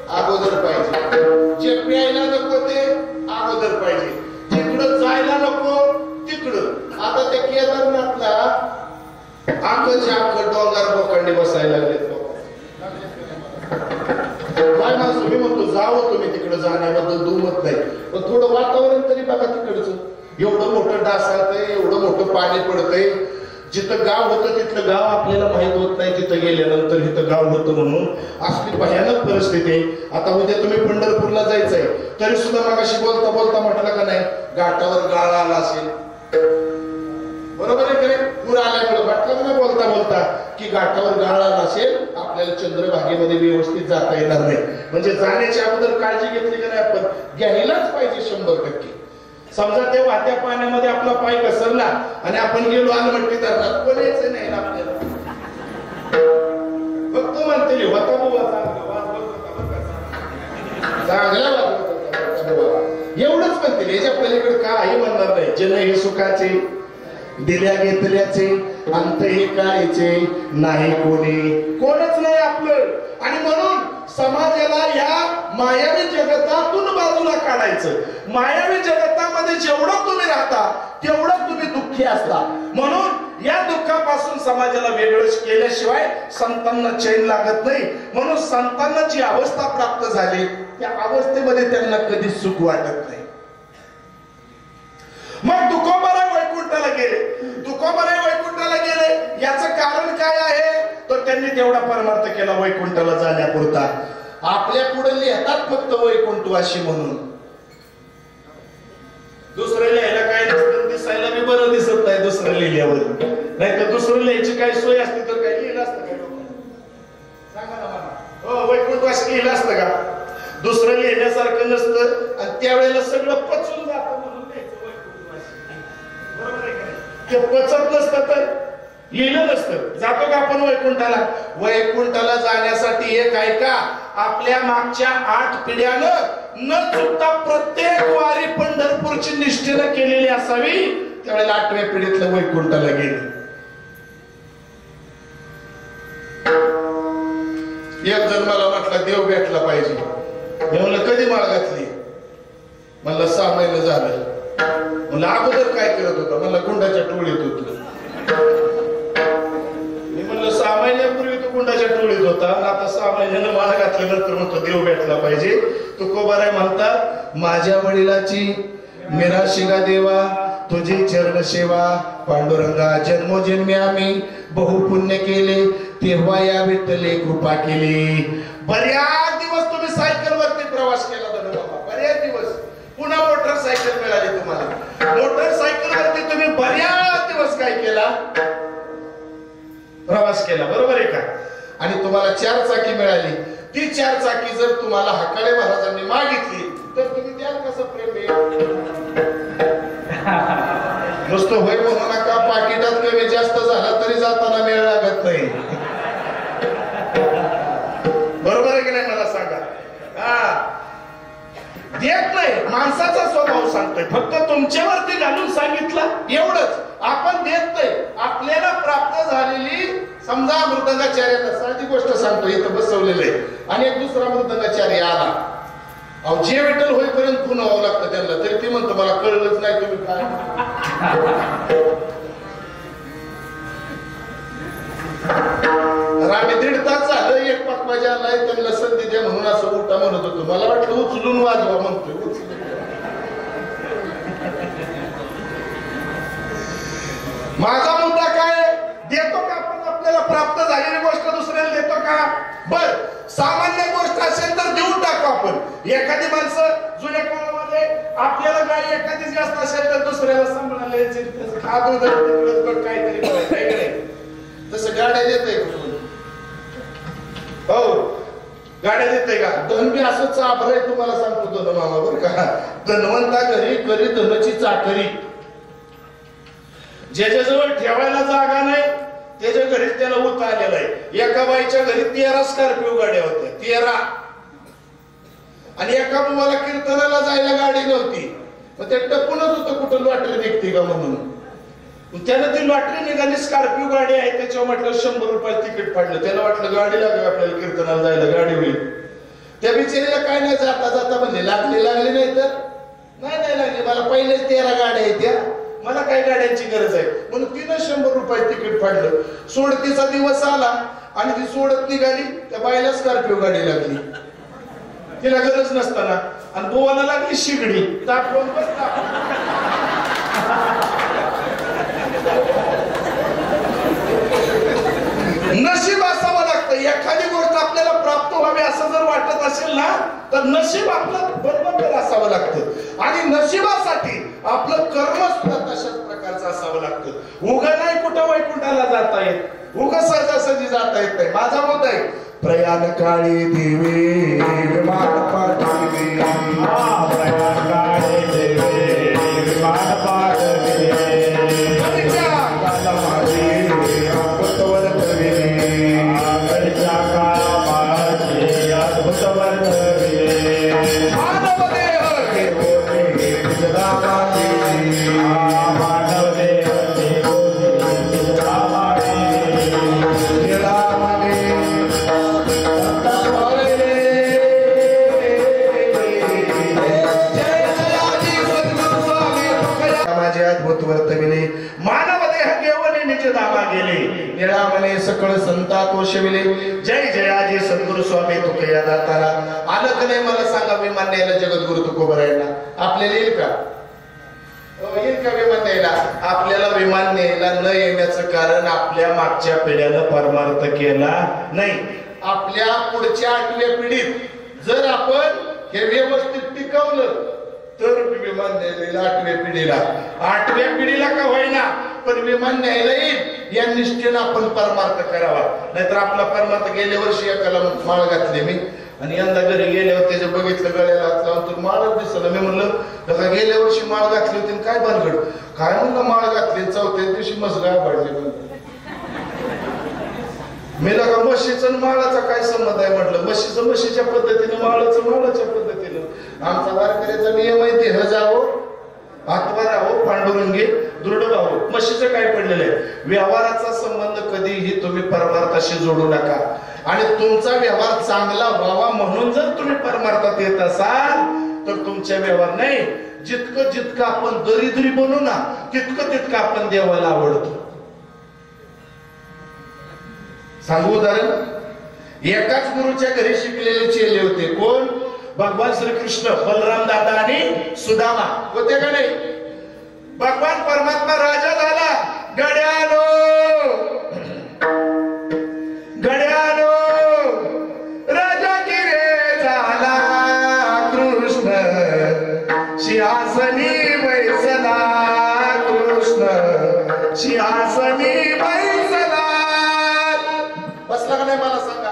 अगोदर पाहिजे, जे प्यायला नको ते अगोदर पाहिजे. जिकडं इकडं जायला नको तिकडं. आता त्या केदारनाथला आकच्या आक डोंगर बोकांडी बसायला लागले. काय माणसं मी म्हणतो जावं तुम्ही तिकडे जाण्याबद्दल दुमत नाही, पण थोडं वातावरण तरी बघा तिकडचं. एवढं मोठं डासाळतंय, एवढं मोठं पाणी पडतंय. जिथं गाव होतं तिथलं गाव आपल्याला माहित होत नाही, तिथं गेल्यानंतर इथं गाव होतं म्हणून. असली भयानक परिस्थिती आहे. आता उद्या तुम्ही पंढरपूरला जायचंय तरी सुद्धा मगाशी बोलता बोलता म्हटलं का नाही घाटावर गाळ आला असेल, बरोबर आहे का नाही? पूर आल्यामुळे म्हटलं ना बोलता बोलता की घाटावर गाळ आला असेल, आपल्याला चंद्रभागेमध्ये व्यवस्थित जाता येणार नाही. म्हणजे जाण्याच्या अगोदर काळजी घेतली का नाही आपण, घ्यायलाच पाहिजे 100%. समजा ते वाहत्या पाण्यामध्ये आपला पाय घसरला आणि आपण गेलो आलमट्टी धरणात, कोण यायचं नाही आपल्याला. फक्त म्हणते होता बुवा चांगला एवढंच म्हणतील, याच्या पलीकडे काही म्हणणार नाही. जन हे सुखाचे दिल्या घेतल्याचे अंत हे काळीचे नाही कोणच नाही आपलं. आणि म्हणून समाजाला या मायावी जगतातून बाजूला काढायचं. मायावी जगतामध्ये जेवढं तुम्ही राहता तेवढं तुम्ही दुःखी असता. म्हणून या दुःखापासून समाजाला वेगळं केल्याशिवाय संतांना चैन लागत नाही. म्हणून संतांना जी अवस्था प्राप्त झाली त्या अवस्थेमध्ये त्यांना कधीच सुख वाटत नाही. मग तुकोबाराय वैकुंठाला गेले. तुकोबाराय वैकुंठाला गेले याचं कारण काय आहे, तर त्यांनी तेवढा परमार्थ केला वैकुंठाला जाण्यापुरता. आपल्या पुढे लिहितात फक्त वैकुंठवासी म्हणून, दुसरं लिहायला काय नसतं, दिसायला मी बरं दिसत नाही दुसरं लिहिल्यावर. नाही तर दुसरं लिहायची काही सोय असती तर काय लिहिलं असतं काय सांगा ना मला. हो वैकुंठवासी लिहिलं असतं का? दुसरं लिहिण्यासारखं नसतं आणि त्यावेळेला सगळं पचून जातं म्हणून ते पचत नसतं तर लिहिलं नसतं. जातो का आपण वैकुंठाला? वैकुंठाला जाण्यासाठी एक ऐका, आपल्या मागच्या 8 पिढ्यानं न चुकता प्रत्येक वारी पंढरपूरची निष्ठेनं केलेली असावी. त्यावेळेला 8व्या पिढीतलं वैकुंठाला गेले. एक जण मला म्हटलं देव भेटला पाहिजे. मी म्हणलं कधी माळ घातली? म्हणलं 6 महिने झालं. म्हणलं अगोदर काय करत होता? म्हणलं गुंडाच्या टोळीत होत. मी म्हणलं 6 महिन्यापूर्वी तो गुंडाच्या टोळीत होता, आता 6 महिन्यानं माळ घातल्यानंतर म्हणतो देव भेटला पाहिजे. तुकोबाराय म्हणतात, माझ्या वडिलाची मिराशिगा देवा तुझी चरण सेवा पांडुरंगा. जन्मोजन्मी आम्ही बहुपुण्य केले, तेव्हा या विठ्ठले कृपा केली. बऱ्याच दिवस तुम्ही सायकलवरती प्रवास केला बाबा, बऱ्याच दिवस. पुन्हा मोटरसायकल मिळाली तुम्हाला. मोटरसायकलवरती तुम्ही बऱ्याच दिवस काय केला? प्रवास केला, बरोबर आहे का? आणि तुम्हाला 4 चाकी मिळाली. ती 4 चाकी जर तुम्हाला हकाळे महाराजांनी मागितली तर तुम्ही द्याल कसं? प्रेम नुसतं होय म्हणू नका. पाकिटात कमी जास्त झाला तरी जाताना मेळ लागत नाही, बरोबर आहे की नाही? मला सांगा. देत नाही, माणसाचा स्वभाव सांगतोय. फक्त तुमच्यावरती घालून सांगितलं एवढंच. आपण देत नाही. आपल्याला प्राप्त झालेली समजा मृदंगाचार्याला साधी गोष्ट सांगतो, इथं बसवलेलं आहे आणि एक दुसरा मृदंगाचार्य आला. अहो जे विठ्ठल होईपर्यंत पुन्हा व्हावं लागतं त्यांना, तरी ते म्हणतो मला कळलंच नाही तुम्ही काय. आम्ही 1.5 तास झालं एक पकवाजा आलाय त्यांना संधी द्या म्हणून असं उठा म्हणत होतो. मला वाटलं उचलून वाजवा म्हणतोय. माझा मुद्दा काय? देतो का आपण आपल्याला प्राप्त झालेली गोष्ट दुसऱ्याला देतो का? बर सामान्य गोष्ट असेल तर देऊन टाकू आपण. एखादी माणसं जुन्या काळामध्ये आपल्याला गाडी एखादी जास्त असेल तर दुसऱ्याला सांभाळायला काहीतरी तसं गाड्या देतय हो, गाड्या देतय का? धन बी असं चाभलंय तुम्हाला सांगतो धन मामा बर का. धनवंता घरी करी धनाची चाकरी. ज्याच्याजवळ ठेवायला जागा नाही त्याच्या घरीच त्याला उत आलेला आहे. एका बाईच्या घरी 13 स्कॉर्पिओ गाड्या होत्या, 13. आणि एका मुलाला कीर्तनाला जायला गाडी नव्हती, मग ते टपूनच होतं कुठं लॉटरी निघते का म्हणून. त्यानं ती लॉटरी निघाली, स्कॉर्पिओ गाडी आहे, त्याच्यावर म्हटलं 100 रुपये तिकीट फाडलं. त्याला वाटलं गाडी लागेल आपल्याला कीर्तनाला जायला, गाडी होईल. त्या बिचारीला काय नाही जाता जाता म्हणजे लागली नाही तर नाही नाही लागली, मला पहिलेच 13 गाड्या येत्या, मला काही गाड्यांची गरज आहे म्हणून तिनं 100 रुपये तिकीट फाडलं. सोडतीचा दिवस आला आणि ती सोडत निघाली, त्या बाईला स्कॉर्पिओ गाडी लागली, तिला गरज नसताना, आणि बोवाला लागली शिगडी. तापवून बस नशीब असावं लागतं. एखादी गोष्ट आपल्याला प्राप्त व्हावी असं जर वाटत असेल ना, तर नशीब आपलं बरोबर असावं लागतं, आणि नशिबासाठी आपलं कर्म सुद्धा तशाच प्रकारचं असावं लागतं. उगा नाही कुठं वैकुंठाला जाता येत, उगा सहजासहजी जाता येत नाही. माझा मत आहे, प्रयाण काळी देवी विमान पाठविले, प्रयाण काळी देवी विमान पाठविले, सकळ संता तोषविले. जय जयाजी सद्गुरु स्वामी तुकया दातारा. आलं का नाही मला सांगा, विमान न्यायला जगद्गुरु तुकोबरायांना आपल्याला येईल का? येईल का विमान न्यायला? आपल्याला विमान न्यायला न येण्याचं कारण आपल्या मागच्या पिढ्यानं परमार्थ केला नाही. आपल्या पुढच्या 8व्या पिढीत जर आपण हे व्यवस्थित टिकवलं तर विमान न्यायला 8व्या पिढीला का होईना पण विमान न्यायला येईल, या निष्ठेनं आपण परमार्थ करावा. नाहीतर आपला परमार्थ गेल्या वर्षी एकाला माळ घातली मी, आणि यंदा घरी गेल्यावर त्याच्या बघितलं गळ्याला हात लावून तर माळच दिसलं. मी म्हणलं गेल्या वर्षी माळ घातली होती, काय भानगड? काय म्हणलं माळ घातली, 4थ्या दिवशी मसला पडली. मी लगा म्हशीचं माळाचा काय संबंध आहे म्हटलं. म्हशीचं म्हशीच्या पद्धतीनं, माळाचं माळाच्या पद्धतीनं. आमचा वारकऱ्याचा नियम आहे, ते हजावं आत्मा राहो, पांडुरंगी दृढ राहो. म्हशीचं काय पडलेलं आहे? व्यवहाराचा संबंध कधीही तुम्ही परमार्थाशी जोडू नका, आणि तुमचा व्यवहार चांगला व्हावा म्हणून जर तुम्ही परमार्थात येत असाल तर तुमच्या व्यवहार नाही. जितकं आपण दरिद्री बनू ना, तितकं आपण देवाला आवडतो. सांगू उदाहरण, एकाच गुरुच्या घरी शिकलेले चेले होते. कोण? भगवान श्रीकृष्ण, बलराम दादा आणि सुदामा होते का नाही? भगवान परमात्मा राजा झाला. गड्यानो गड्यानो राजा की रे झाला कृष्ण, सिंहासनी बैसला कृष्ण, सिंहासनी बैसला. बसला का नाही मला सांगा?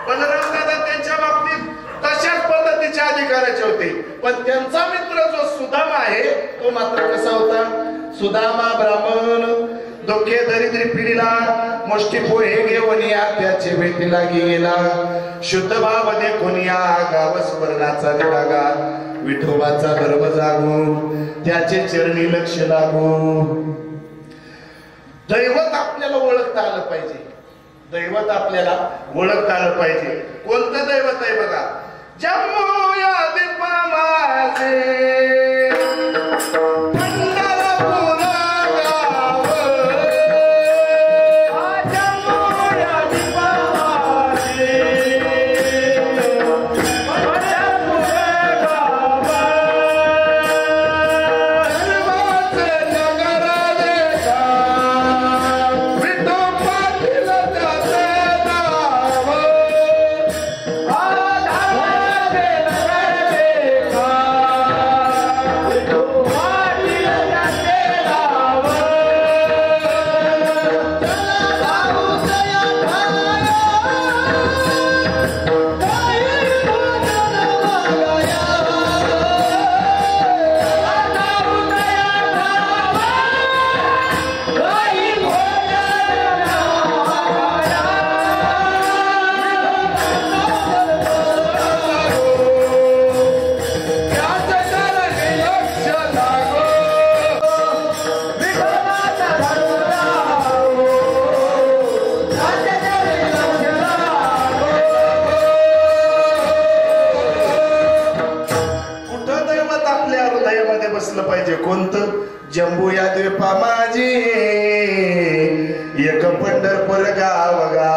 बलराम दादा त्यांच्या बाबतीत तशाच पद्धतीचे अधिकाराचे होते, पण त्यांचा मित्र जो सुदामा आहे तो मात्र कसा होता? सुदामा ब्राह्मण, डोके दरिद्री पिढीला मुष्टी पोहे घेऊन या त्याचे भेटीला गेला. शुद्ध भाव देखून या गाव स्वर्णाचा निरागा, विठोबाचा गर्भ जागून त्याचे चरणी लक्ष लागू. दैवत आपल्याला ओळखता आलं पाहिजे, दैवत आपल्याला ओळखता आलं पाहिजे. कोणतं दैवत आहे बघा? जम्मू या दीपा माझे कोणतं जम्बूया द्वीपा माझी एक पंढरपूर गावगा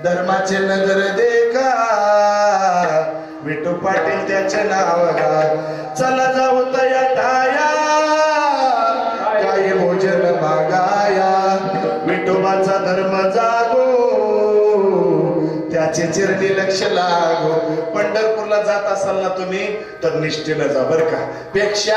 धर्माचे नगर देखा विठू पाटील त्याचे नाव गा चला जाऊ तया टाया काही भोजन मागाया विठोबाचा धर्म जागो त्याचे चिरणी लक्ष लागो पंढरपूरला जात असाल ना तुम्ही तर निष्ठेनं जा बरं का पेक्षा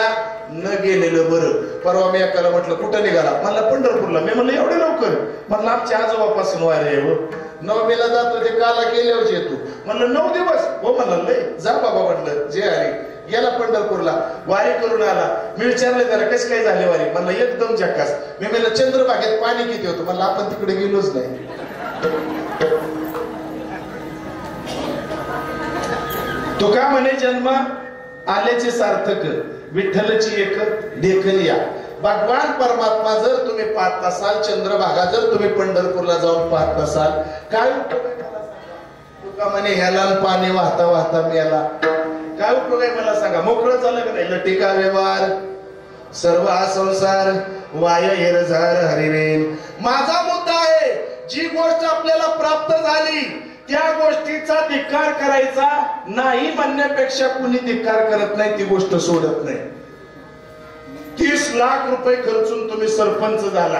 न गेलेलं बरं परवा मी एकाला म्हटलं कुठं निघाला मला पंढरपूरला मी म्हणलं एवढे लवकर म्हणलं आमच्या आजोबापासून वारे आहे हो नवमीला जातो ते काला केल्यावर येतो म्हणलं 9 दिवस हो म्हणलं लय जा बाबा म्हटलं जे आले गेला पंढरपूरला वारी करून आला मी विचारलं त्याला कशी काय झाली वारी म्हणलं एकदम झक्कास मी म्हणलं चंद्रभागेत पाणी किती होतं म्हणलं आपण तिकडे गेलोच नाही तो का म्हणे जन्म आल्याचे सार्थक विठ्ठलची एक देखण या भगवान परमात्मा जर तुम्ही पाहत नसाल चंद्रभागा जर तुम्ही पंढरपूरला जाऊन पाहत नसाल काय तुका म्हणे ह्याला पाणी वाहता वाहता मेला काय उपयोग आहे मला सांगा मोकळं झालं का नाही लटिका व्यवहार सर्व हा संसार वाय हेरझार हरिवेल माझा मुद्दा आहे जी गोष्ट आपल्याला प्राप्त झाली त्या गोष्टीचा धिक्कार करायचा नाही म्हणण्यापेक्षा कुणी धिक्कार करत नाही ती गोष्ट सोडत नाही 30 लाख रुपये खर्चून तुम्ही सरपंच झाला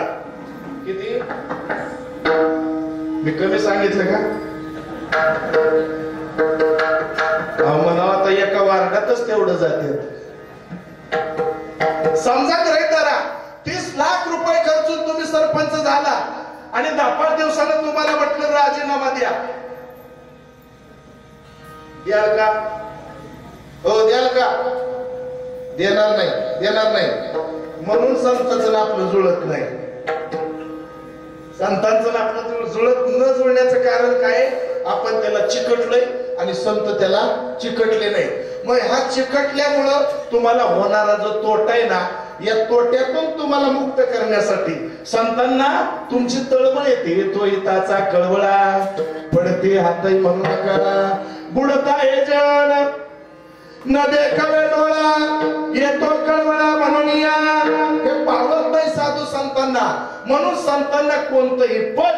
किती मी कमी सांगितलं का म्हणावं आता एका वार्डातच तेवढं जाते समजा ग्रहित धरा 30 लाख रुपये खर्चून तुम्ही सरपंच झाला आणि 10-5 दिवसानं तुम्हाला म्हटलं राजीनामा द्या द्याल का हो द्याल का देणार नाही म्हणून संतांचं आपलं जुळत नाही संतांचं आपलं जुळत न जुळण्याचं कारण काय आपण त्याला चिकटलोय आणि संत त्याला चिकटले नाही मग हा चिकटल्यामुळं तुम्हाला होणारा जो तोटा आहे ना या तोट्यातून तुम्हाला मुक्त करण्यासाठी संतांना तुमची तळमळ येते तो हिताचा कळवळा पडते हातही म्हणू नका बुडता हे जण न देखावे डोळा येतो कळवळा म्हणून या हे पावत नाही साधू संतांना म्हणून संतांना कोणतंही पद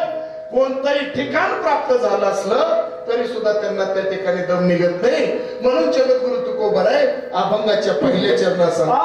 कोणतंही ठिकाण प्राप्त झालं असलं तरी सुद्धा त्यांना त्या ठिकाणी दम निघत नाही म्हणून जगद्गुरु तुकोबाराय अभंगाच्या पहिल्या चरणात सांगतात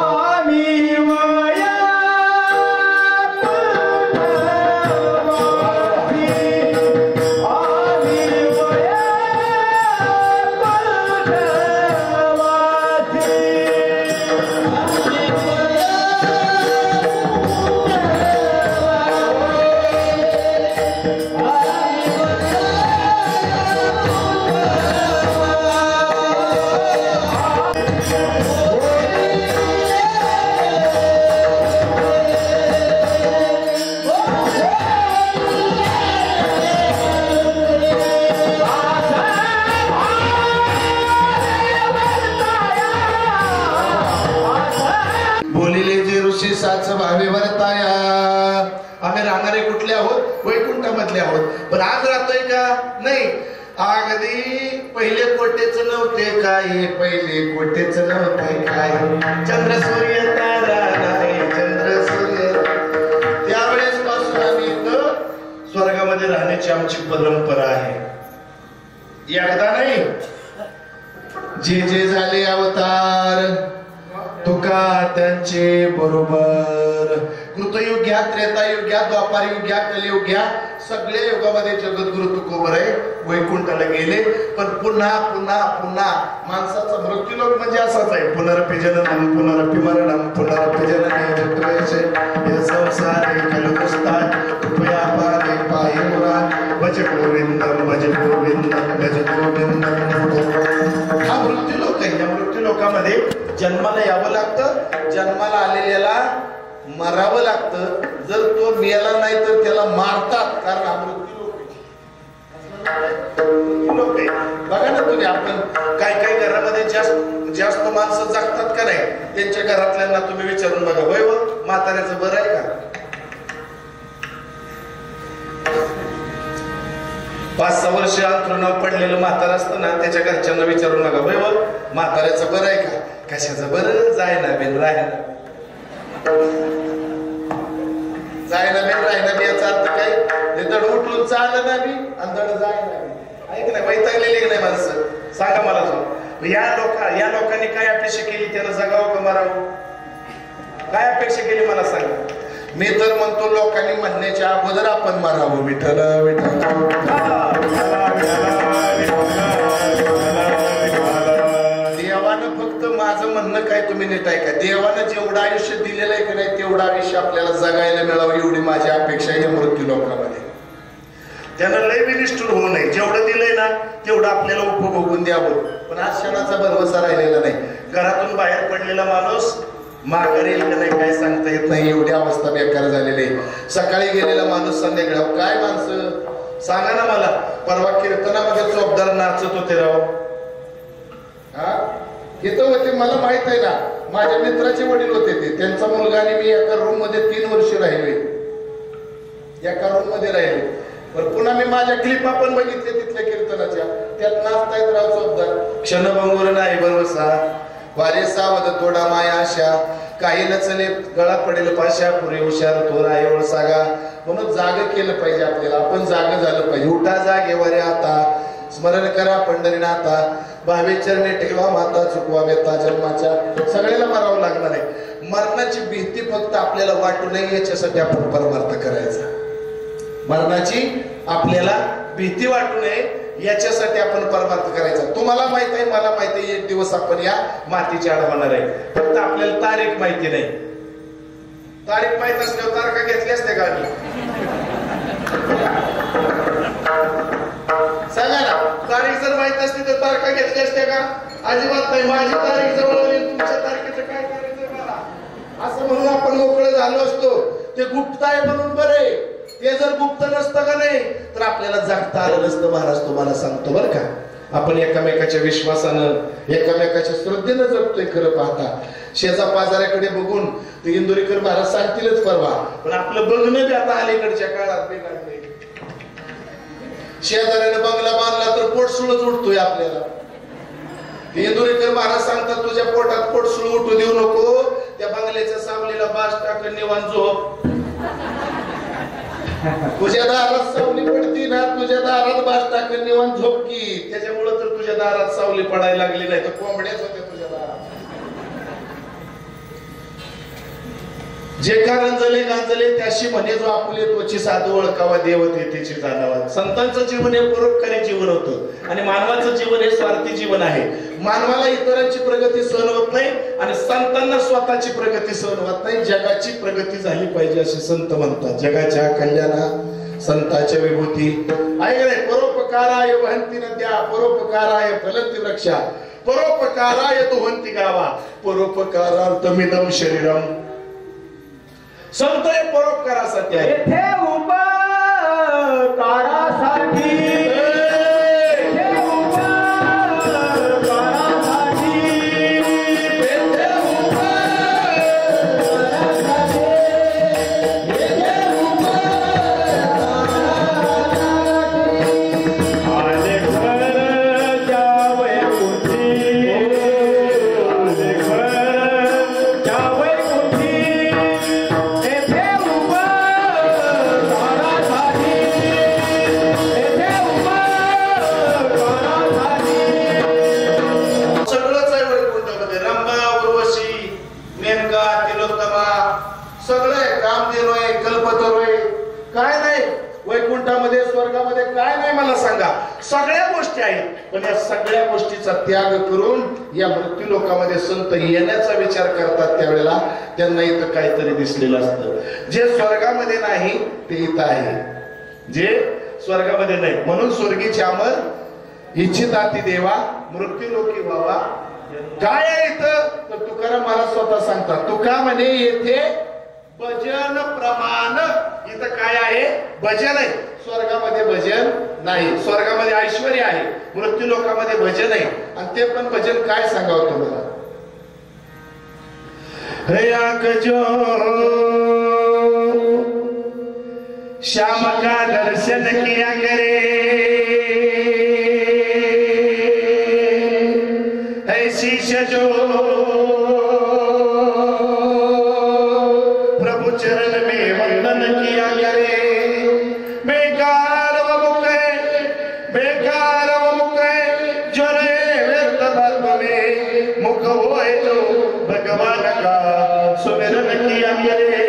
भावे वर्ताया आम्ही राहणारे कुठले आहोत वैकुंठामधले आहोत पण आज राहतोय का नाही अगदी पहिले कोटेच नव्हते काय पहिले कोटेच नव्हते काय चंद्र सूर्य तारा नाही चंद्र सूर्य त्यावेळेस पासून आम्ही इथं स्वर्गामध्ये राहण्याची आमची परंपरा आहे एकदा नाही जे जे झाले अवतार तुका त्यांचे बरोबर कृतयुग्या त्रेतायुग्या द्वापारयुग्या कलियुग्या सगळ्या युगामध्ये जगद्गुरु तुकोबाराय वैकुंठाला गेले पण पुन्हा पुन्हा पुन्हा माणसाचा मृत्यूलोक म्हणजे असाच आहे पुनरपि जननम पुनरपि मरणम पुनरपि जननी हे संसारे कलुस्तान कृपया पारे पाहि मुराद भज गोविंदम भज गोविंदम भज गोविंदम हा मृत्यूलोक आहे या मृत्यूलोकामध्ये जन्माला यावं लागतं जन्माला आलेल्याला मरावं लागतं जर तो मेला नाही तर त्याला मारतात कारण हा मृत्यू लोक आहे बघा ना तुम्ही आपण काय घरामध्ये जास्त माणसं जगतात का नाही त्यांच्या घरातल्यांना तुम्ही विचारून बघा वय व म्हाताऱ्याचं बरं आहे का 5-6 वर्ष अंथरुणावर पडलेलं म्हातारा असतं ना त्याच्या घरच्यांना विचारून बघा वय व म्हाताऱ्याचं बरं आहे का कशाचं बरं जाय ना बेन राहायला राहिना बी याचा अर्थ काय? ते दड उठून चाललं ना मी आणि दड जायला बी. ऐक नाही वैतागलेली की नाही माणसं? सांगा मला तो. या लोकांनी काय अपेक्षा केली? त्यानं जगावं का मरावं? काय अपेक्षा केली मला सांगा? मी तर म्हणतो लोकांनी म्हणण्याच्या अगोदर आपण मरावं. विठ्ठल विठ्ठल. देवानं फक्त माझं म्हणणं काय तुम्ही नीट ऐका. देवानं जेवढं आयुष्य दिलेलं आहे की नाही तेवढं आयुष्य आपल्याला जगायला मिळावं एवढी माझी अपेक्षा आहे या मृत्यू लोकांमध्ये. त्यानं लय निष्ठुर होऊ नये. जेवढं दिलंय ना तेवढं आपल्याला उपभोगून द्यावं. पण आज क्षणाचा भरवसा राहिलेला नाही. घरातून बाहेर पडलेला माणूस माघारी येईल का नाही काय सांगता येत नाही. एवढी अवस्था बेकार झालेली आहे. सकाळी गेलेला माणूस संध्याकाळी काय माणसं सांगा ना मला. परवा कीर्तनामध्ये चोपदार नाचत होते राव. इथं होते मला माहित आहे ना. माझ्या मित्राचे वडील होते ते. त्यांचा मुलगा आणि मी एका रूम मध्ये 3 वर्ष राहिले. एका रूम मध्ये राहिले. पण पुन्हा मी माझ्या क्लिपा पण बघितले तिथल्या कीर्तनाच्या. त्यात नाचतायत राव चोपदार. क्षणभंगुर नाही भरवसा वारे सावध थोडा माया आशा काही नचले गळा पडेल पाशा पुरे हुशार थोर आहे सागा. म्हणून जाग केलं पाहिजे आपल्याला. आपण जाग झालं पाहिजे. उठा जागे वरे आता स्मरण करा पंढरीनाथा भावे चरणे ठेवा माता चुकवा बेता जन्माच्या. सगळ्याला मरावं लागणार आहे. मरणाची भीती फक्त आपल्याला वाटू नये याच्यासाठी आपण परमार्थ करायचा. मरणाची आपल्याला भीती वाटू नये याच्यासाठी आपण परमार्थ करायचा. तुम्हाला माहित आहे मला माहित आहे एक दिवस आपण या मातीची आड होणार आहे. फक्त आपल्याला तारीख माहिती नाही. तारीख माहित असल्यावर तारखा घेतली असते का आम्ही? सांगा ना. तारीख जर माहित असते तर तारखा घेतली असते का? अजिबात नाही. माझी तारीख जवळ आली तुमच्या तारखेचं काय करायचं मला असं म्हणून आपण मोकळं झालो असतो. ते गुप्त आहे म्हणून बरे. ते जर गुप्त नसतं का नाही तर आपल्याला जागता आलं नसतं. महाराज तुम्हाला सांगतो बरं का. आपण एकामेकाच्या विश्वासानं एकामेकाच्या श्रद्धेनं जगतोय. खरं पाहता शेजा पाजाऱ्याकडे बघून ते इंदोरीकर महाराज सांगतीलच परवा. पण आपलं बघणं बी आता अलीकडच्या काळात बिघडलंय. शेजाऱ्याने बंगला बांधला तर पोटसुळच उठतोय आपल्याला. इंदोरीकर महाराज सांगतात तुझ्या पोटात पोटसुळ उठू देऊ नको. त्या बंगल्याच्या सावलीला बास टाक निवांत झोप. तुझ्या दारात सावली पडती ना तुझ्या दारात बास टाक निवांत झोप की. त्याच्यामुळे तर तुझ्या दारात सावली पडायला लागली नाही तर कोंबड्याच होत्या तुझ्या दारात. जे का रंजले गांजले त्याशी म्हणे जो आपुले तोची साधू ओळखावा देवतेची जाणावा. संतांचं जीवन हे परोपकारी जीवन होतं आणि मानवाचं जीवन हे स्वार्थी जीवन आहे. मानवाला इतरांची प्रगती सहन होत नाही आणि संतांना स्वतःची प्रगती सहन होत नाही. जगाची प्रगती झाली पाहिजे असे संत म्हणतात. जगाच्या कल्याणा संतांच्या विभूती ऐकले. परोपकाराय वहंती नद्या परोपकाराय फलंती वृक्षा परोपकाराय दुहंती गावा परोपकारार्थमिदं शरीरम. संत हे परोपकारासाठी आहे. वैकुंठामध्ये स्वर्गामध्ये काय नाही मला सांगा. सगळ्या गोष्टी आहेत. पण या सगळ्या गोष्टीचा त्याग करून या मृत्यू लोकांमध्ये संत येण्याचा विचार करतात. त्यावेळेला त्यांना इथं काहीतरी दिसलेलं असतं. जे स्वर्गामध्ये नाही ते इथं आहे. जे स्वर्गामध्ये नाही म्हणून स्वर्गीचे अमर इच्छिताती देवा मृत्यू लोकी व्हावा. काय आहे इथं तर तुकाराम महाराज स्वतः सांगतात. तुका म्हणे येथे भजन प्रमाण. इथं काय आहे? भजन आहे. स्वर्गामध्ये भजन नाही. स्वर्गामध्ये ऐश्वर्य आहे. मृत्यू लोकांमध्ये भजन आहे. आणि ते पण भजन काय सांगावं तुम्हाला. हयाकजो श्याम का दर्शन किया करे है शीश जो चरण में वंदन किया करे. करे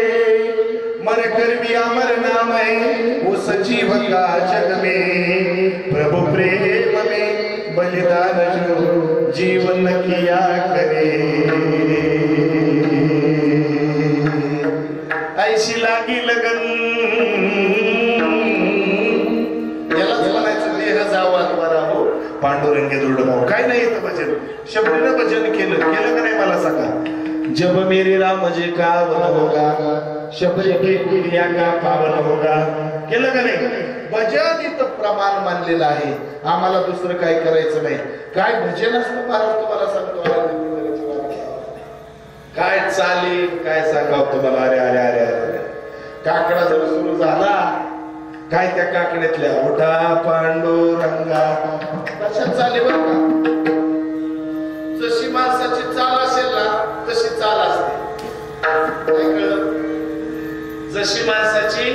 मर कर भी अमर नाम है वो सजीव का जग में प्रभु प्रेम में बलिदान जो जीवन किया करे ऐशी लागी लगन याला म्हणायचं देह जावा द्वारा हो पांडुरंगे दुर्डभाव काय नाही येतं भजन शब्दीनं भजन केलं का नाही मला सांगा जब मेरे राम जी का वन होगा शब्द के क्रिया का पावन होगा केलं का नाही भजन इथं प्रमाण मानलेलं आहे आम्हाला दुसरं काय करायचं नाही काय भजन असतं महाराज तुम्हाला सांगतो काय चालेल काय सांगावं तुम्हाला अरे अरे अरे अरे काकडा जर सुरू झाला काय त्या काकड्यातल्या उठा पांडुरंगा कशात चाले बरं का जशी माणसाची चाल असेल ना तशी चाल असते काय कळलं जशी माणसाची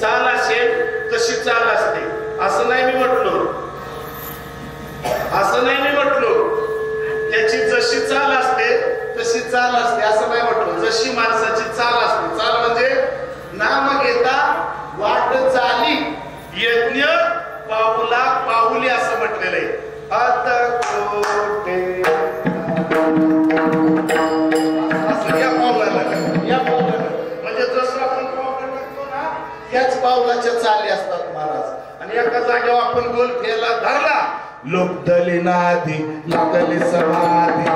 चाल असेल तशी चाल असते असं नाही मी म्हटलो त्याची जशी चाल असते तशी चाल असते असं नाही म्हटलं जशी माणसाची चाल असते चाल म्हणजे नाम घेता वाट चाली यज्ञ पाऊला पाऊली असं म्हटलेलं आहे आता कोटे असं या पावलाला म्हणजे जसं आपण पावलं टाकतो ना त्याच पावलाच्या चाली असतात महाराज आणि एका जागेवर आपण गोल फेरला धरला लोक दली नादी लागली समाधी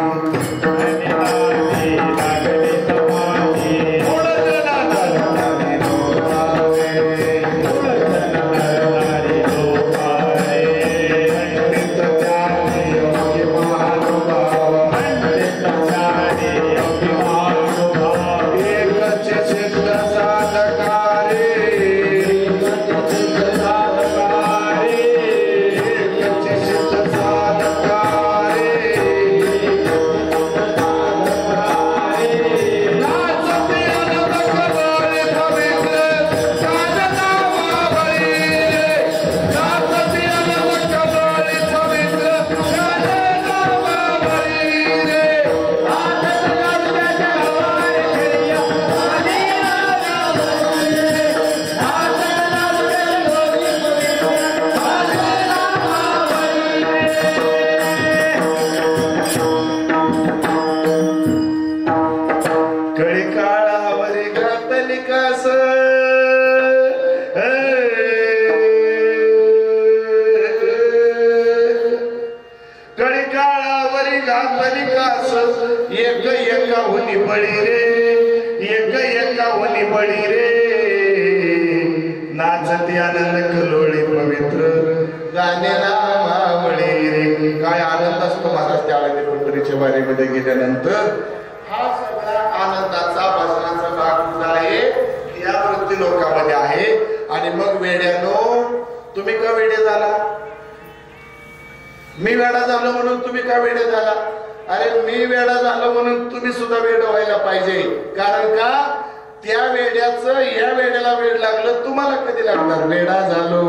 नाचते आनंद कलोळी पवित्र गाण्याला मावळी रे काय आनंद असतो महाराज त्यावेळी पंढरीच्या वारीमध्ये गेल्यानंतर हा सगळा आनंदाचा भजनाचा भाग आहे या वृत्ती लोकांमध्ये आहे आणि मग वेड्यानो तुम्ही का वेडे झाला मी वेडा झालो म्हणून तुम्ही का वेडे झाला अरे मी वेडा झालो म्हणून तुम्ही सुद्धा वेड व्हायला पाहिजे कारण का त्या वेड्याचं या वेड्याला वेड लागलं तुम्हाला कधी लागणार वेडा झालो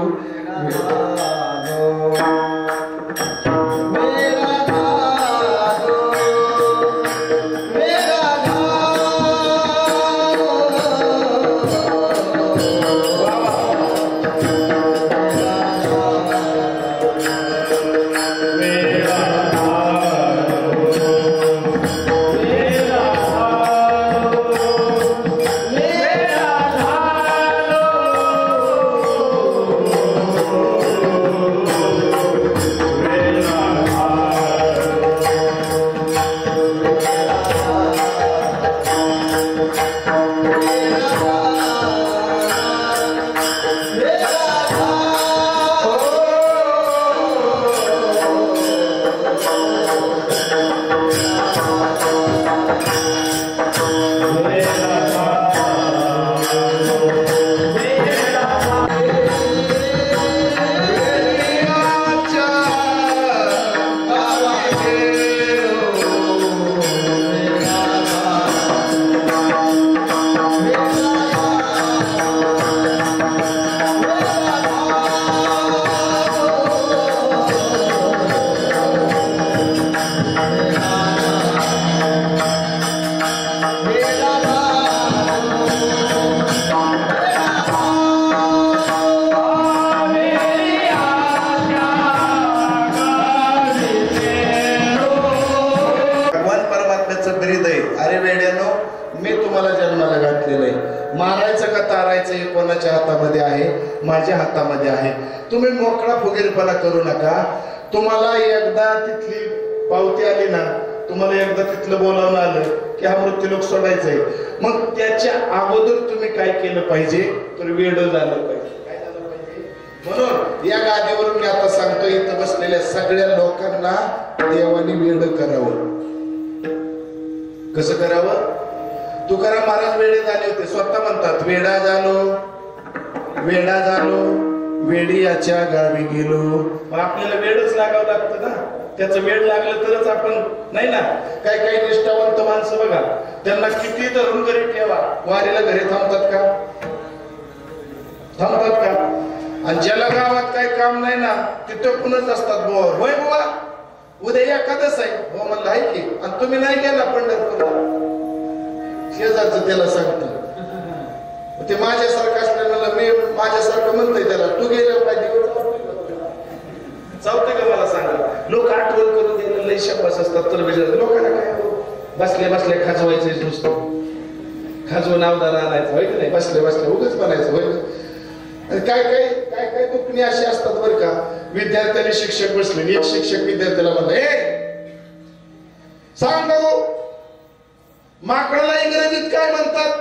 जन्माला घातलेलं आहे. मारायचं का तारायचं हे कोणाच्या हातामध्ये आहे? माझ्या हातामध्ये आहे. तुम्ही मोकळा फुगीरपणा करू नका. तुम्हाला एकदा तिथली पावती आली ना, तुम्हाला एकदा तिथलं बोलावून आलं की हा मृत्यूलोक सोडायचंय, मग त्याच्या अगोदर तुम्ही काय केलं पाहिजे? तर वेड झालं पाहिजे. काय झालं पाहिजे? म्हणून या गादीवरून मी आता सांगतो, इथं बसलेल्या सगळ्या लोकांना देवाने वेड करावं. कसं करावं? तुकाराम महाराज वेडे झाले होते, स्वतः म्हणतात वेडा झालो वेडियाच्या गावी गेलो. मग आपल्याला वेडच लागावं लागतं ना. त्याचं वेड लागलं तरच आपण, नाही ना. काही निष्ठावंत माणसं बघा, त्यांना किती धरून घरी ठेवा, वारीला घरी थांबतात का? आणि ज्याला गावात काही काम नाही ना, तिथं कुणच असतात. बुवा होय बुवा उद्या एखादच आहे, हो म्हणलं आहे की, आणि तुम्ही नाही गेला पंढरपूरला. शेजारचं त्याला सांगतो, ते माझ्यासारखं असलं, मला मी माझ्यासारखं म्हणतोय त्याला, तू गेलं पाहिजे. चालतंय का मला सांगा? लोक आठवण करून द्यायला लई शाबास असतात. तर लोकांना काय बसल्या खाजवायचं नुसतं, खाजवून नावदार आणायचं होय की नाही? बसल्या उगाच म्हणायचं होय. काय दुखणी अशी असतात बरं का. विद्यार्थ्याने शिक्षक बसले, एक शिक्षक विद्यार्थ्याला म्हणलं, हे सांग माकडाला इंग्रजीत काय म्हणतात?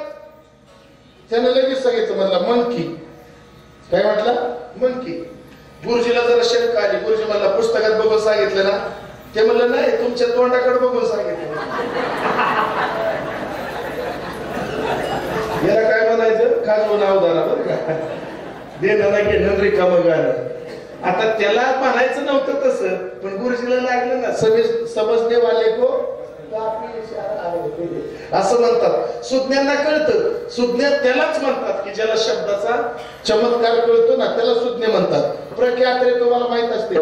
त्याने लगेच सांगितलं, म्हणला मंकी. काय म्हटलं? मंकी. गुरुजीला जरा शंका आली. गुरुजी म्हणला पुस्तकात बघून सांगितलं ना? ते म्हणलं नाही, तुमच्या तोंडाकडे बघून सांगितलं. याला काय म्हणायचं? खाजवून नावदारा बरं का, देणं नाही घेणं रिकामं गाणं. आता त्याला म्हणायचं नव्हतं तसं, पण गुरुजीला लागलं ना, समजणे वाले को असं म्हणतात. सुज्ञांना कळतं. सुज्ञ त्यालाच म्हणतात की ज्याला शब्दाचा चमत्कार कळतो ना, त्याला सुज्ञ म्हणतात. प्रख्यात्रे तुम्हाला माहित असते,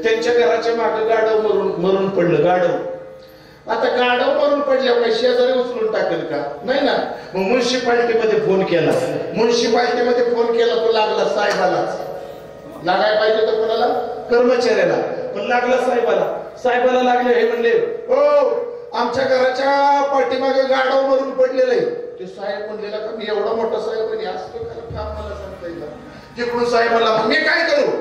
त्यांच्या घराच्या मागे गाढव मरून पडलं. गाढव, आता गाढव मरून पडल्यावर काही शेजारी उचलून टाकेल का? नाही ना. मग म्युन्सिपाल्टीमध्ये फोन केला. म्युन्सिपाल्टीमध्ये फोन केला, तो लागला साहेबालाच. लागायला पाहिजे तर कोणाला? कर्मचाऱ्याला. पण लागला साहेबाला. साहेबाला लागले. हे म्हणले, हो आमच्या घराच्या पाठीमागे गाढव मरून पडलेलं आहे. ते साहेब म्हणलेला का, मी एवढा मोठा साहेब आणि असं काम मला सांगता येईल? तिकडून साहेबाला, मग मी काय करू?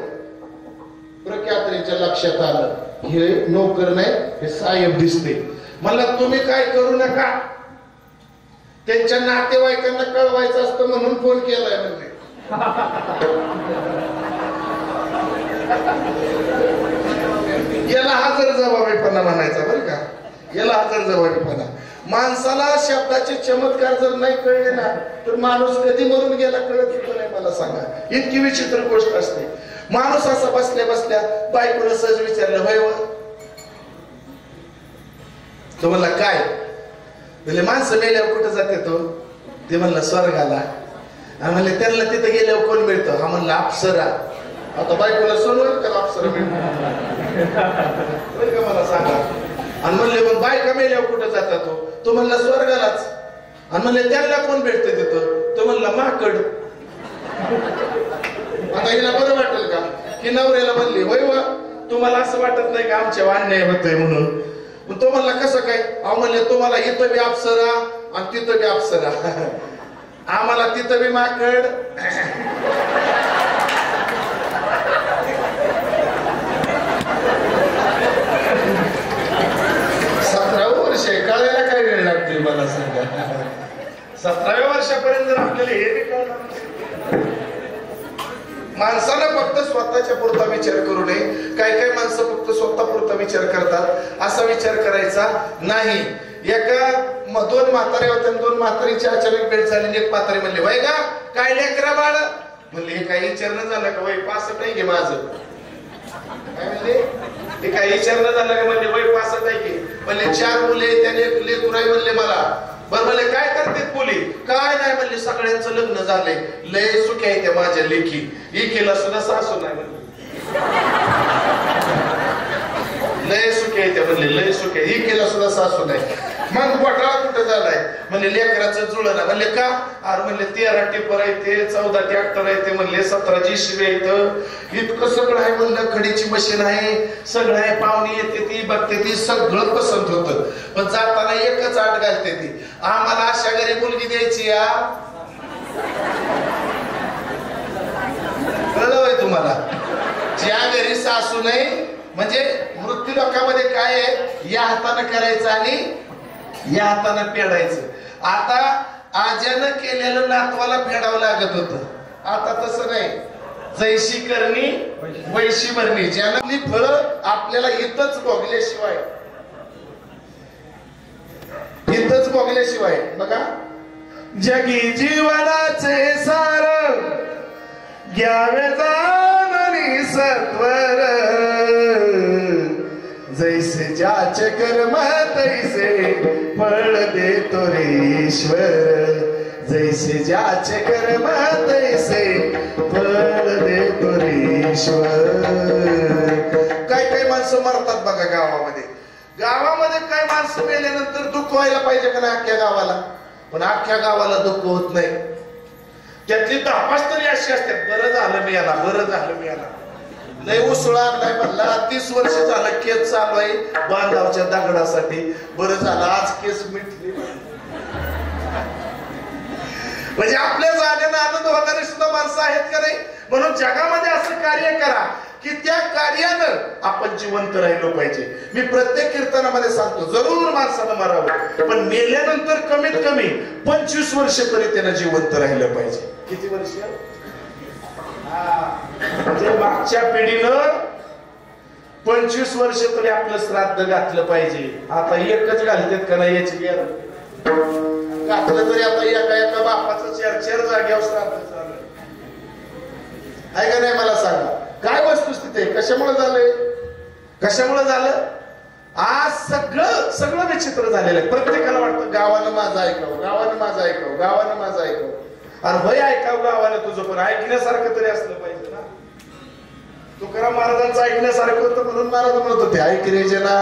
प्रख्यात्रेच्या लक्षात आलं, हे नोकर नाही, हे साहेब दिसते. मला तुम्ही काय करू नका, त्यांच्या नातेवाईकांना कळवायचं असतं म्हणून फोन केलाय. म्हणजे याला हजर जबाबीपणा म्हणायचा बरं का. याला हजर जबाबीपणा. माणसाला शब्दाचे चमत्कार जर नाही कळले ना, तर माणूस कधी मरून गेला कळत होतं नाही. मला सांगा, इतकी विचित्र गोष्ट असते. माणूस असा बसल्या बायकोला सहज विचारलं, होय व तो म्हणला काय? म्हणजे माणसं मेल्यावर कुठं जाते तो? ते म्हणलं स्वर्गाला. म्हणले त्यांना तिथं गेल्यावर कोण मिळतं? हा म्हणला अप्सरा. आता बायकोला सोडवलं का अप्सरा मिळतं का मला सांगा? आणि म्हणले मग बायका मेल्यावर कुठं जाता तो म्हणला स्वर्गालाच. आणि म्हणले त्यांना कोण भेटतं तिथं? तो म्हणला माकड. आता हिला बरं वाटेल का की नवऱ्याला म्हणली, होय वा तुम्हाला असं वाटत नाही का आमच्या अन्याय होतोय म्हणून? तो म्हणला कसं काय? म्हणले तुम्हाला इथं बी अप्सरा आणि तिथं बी अप्सरा, आम्हाला तिथं बी माकड. 17 वर्ष कळायला काय वेळ लागते मला सांगा. 17व्या वर्षापर्यंत जर आपल्याला हे बी कळणार. माणसानं फक्त स्वतःच्या पुरता विचार करू नये. काही माणसं फक्त स्वतः पुरता विचार करतात, असा विचार करायचा नाही. एका 2 म्हातारे होत्या, 2 म्हातारीची अचानक भेट झाली. एक म्हातारी म्हणली, वय का काय लेकरा बाळ? म्हणले हे काही विचारणं झालं का? वय 65 आहे की माझं. काय म्हणले? ते काही विचारणं झालं का? म्हणले वय 65 आहे की. म्हणले 4 मुले त्याने लेकरू आहे म्हणले मला. बरं म्हणले काय करते मुली? काय नाही म्हणले सगळ्यांचं लग्न झालंय, लय सुखी आहे त्या माझ्या लेखी. एकीला सुद्धा सासू नाही म्हणले. लय सुखी आहे त्या म्हणले, लय सुखी आहे. एकीला सुद्धा सासू नाही. मग घोटाळा कुठं झालाय? म्हणले लेकराचं जुळलं. म्हणले का? अरे म्हणले 13 टिपर आहे ते, 14 ट्रॅक्टर आहे ते, म्हणले 17 JCB आहेत, इतकं सगळं आहे म्हणलं, खडीची मशीन आहे, सगळं आहे, पाहुणी येते ती बघते ती, सगळं पसंत होतं. पण जाताना एकच आट घालते ती, आम्हाला अशा घरी मुलगी द्यायची या. कळलं होय तुम्हाला? ज्या घरी सासू नाही, म्हणजे मृत्यू लोकांमध्ये काय आहे, या हाताने करायचं आणि या हाताने फेडायचं. आता आज्यानं केलेलं नातवाला फेडावं लागत होतं, आता तसं नाही. जैशी करणी वैशी भरणी. ज्यानं फळं आपल्याला इथंच भोगल्याशिवाय बघा, जगी जीवनाचे सार घ्यावे जाणनी सत्वर, जैसे ज्याचे कर्म तैसे फळ देतो रे ईश्वर, जैसे ज्याचे कर्म तैसे फळ देतो रे ईश्वर. काही माणसं मरतात बघा गावामध्ये. काय माणसं मेल्यानंतर दुःख व्हायला पाहिजे का नाही अख्ख्या गावाला? पण अख्ख्या गावाला दुःख होत नाही. त्यातली 10-5 तरी अशी असतात, बरं झालं मी याला, बरं झालं मी याला. लय उसळा आणलाय म्हणला, 30 वर्ष झालं केस चालू आहे बांधावच्या दगडासाठी, बरं झालं आज केस मिटली. म्हणजे आपल्या जाण्यानं आनंद होणारी सुद्धा माणसं आहेत का नाही? म्हणून जगामध्ये असं कार्य करा की त्या कार्यानं आपण जिवंत राहिलो पाहिजे. मी प्रत्येक कीर्तनामध्ये सांगतो, जरूर माणसानं मरावं, पण मेल्यानंतर कमीत कमी 25 वर्ष तरी त्यानं जिवंत राहिलं पाहिजे. किती वर्ष? म्हणजे मागच्या पिढीनं 25 वर्ष तरी आपलं श्राद्ध घातलं पाहिजे. आता एकच घालतात का नाही याची घातलं तरी आता एका बापाचं 4 जागेवर श्राद्ध चालू आहे का नाही? मला सांगा काय वस्तुस्थिती आहे? कशामुळे झालं? आज सगळं विचित्र झालेलं आहे. प्रत्येकाला वाटतं गावानं माझं ऐकावं, गावानं माझं ऐकावं. अरे भय ऐकावं गावानं तुझं, पण ऐकण्यासारखं तरी असलं पाहिजे ना. तुकाराम महाराजांचं ऐकण्यासारखं होतं म्हणून महाराज म्हणत होते, ऐक रे जना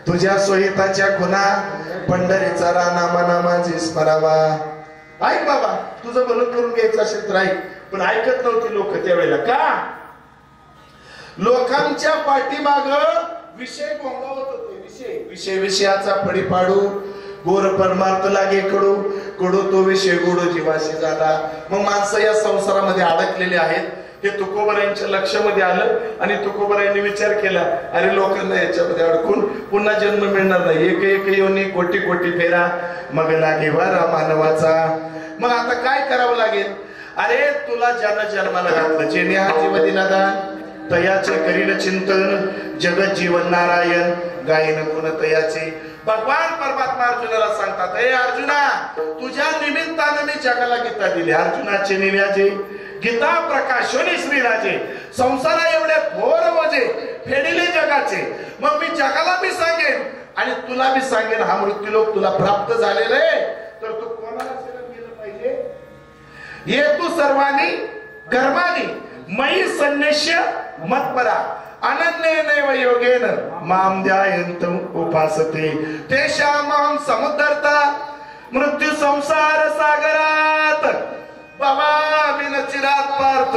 तुझ्या सोहिताच्या खुना, पंढरीचा रानामा नामाची स्मरावा. ऐक बाबा, तुझं भलं करून घ्यायचं असेल तर ऐक. पण ऐकत नव्हती लोक त्यावेळेला. का? लोकांच्या पाठीमाग विषय भोंगावत होते. विषयाचा फळी पाडू, गोर परमार्थ लागे कडू, कडू तो विषय गोडू जीवाशी झाला. मग माणसं या संसारामध्ये अडकलेले आहेत. हे तुकोबरायांच्या लक्षामध्ये आलं आणि तुकोबरायांनी विचार केला, अरे लोकांना याच्यामध्ये अडकून पुन्हा जन्म मिळणार नाही. एक योनी कोटी फेरा, मग लागे वारा मानवाचा. मग आता काय करावं लागेल? अरे तुला ज्यानं जन्माला घातलं, जेणे हा जीव दिला दान, तयाचे करील चिंतन, जगत जीवन नारायण, गायन गुण तयाचे. भगवान परमात्मा अर्जुनाला सांगतात, हे अर्जुना, तुझ्या निमित्तानं मी जगाला गीता दिली. अर्जुनाचे निव्याचे गीता प्रकाशोनी श्रीराजे, संसारा एवढे घोर वजे फेडिले जगाचे. मग मी जगाला मी सांगेन आणि तुला मी सांगेन, हा मृत्यूलोक तुला प्राप्त झालेला आहे, तर तू कोणाला शरण गेलं पाहिजे? ये तू सर्वांनी कर्मानी मयी संन्यास्य मत्परा, अनन्येनैव योगेन माम ध्यायन्त उपासते, तेषामहं समुद्धर्ता मृत्यू संसार सागरात. बाबा विनचिरात पार्थ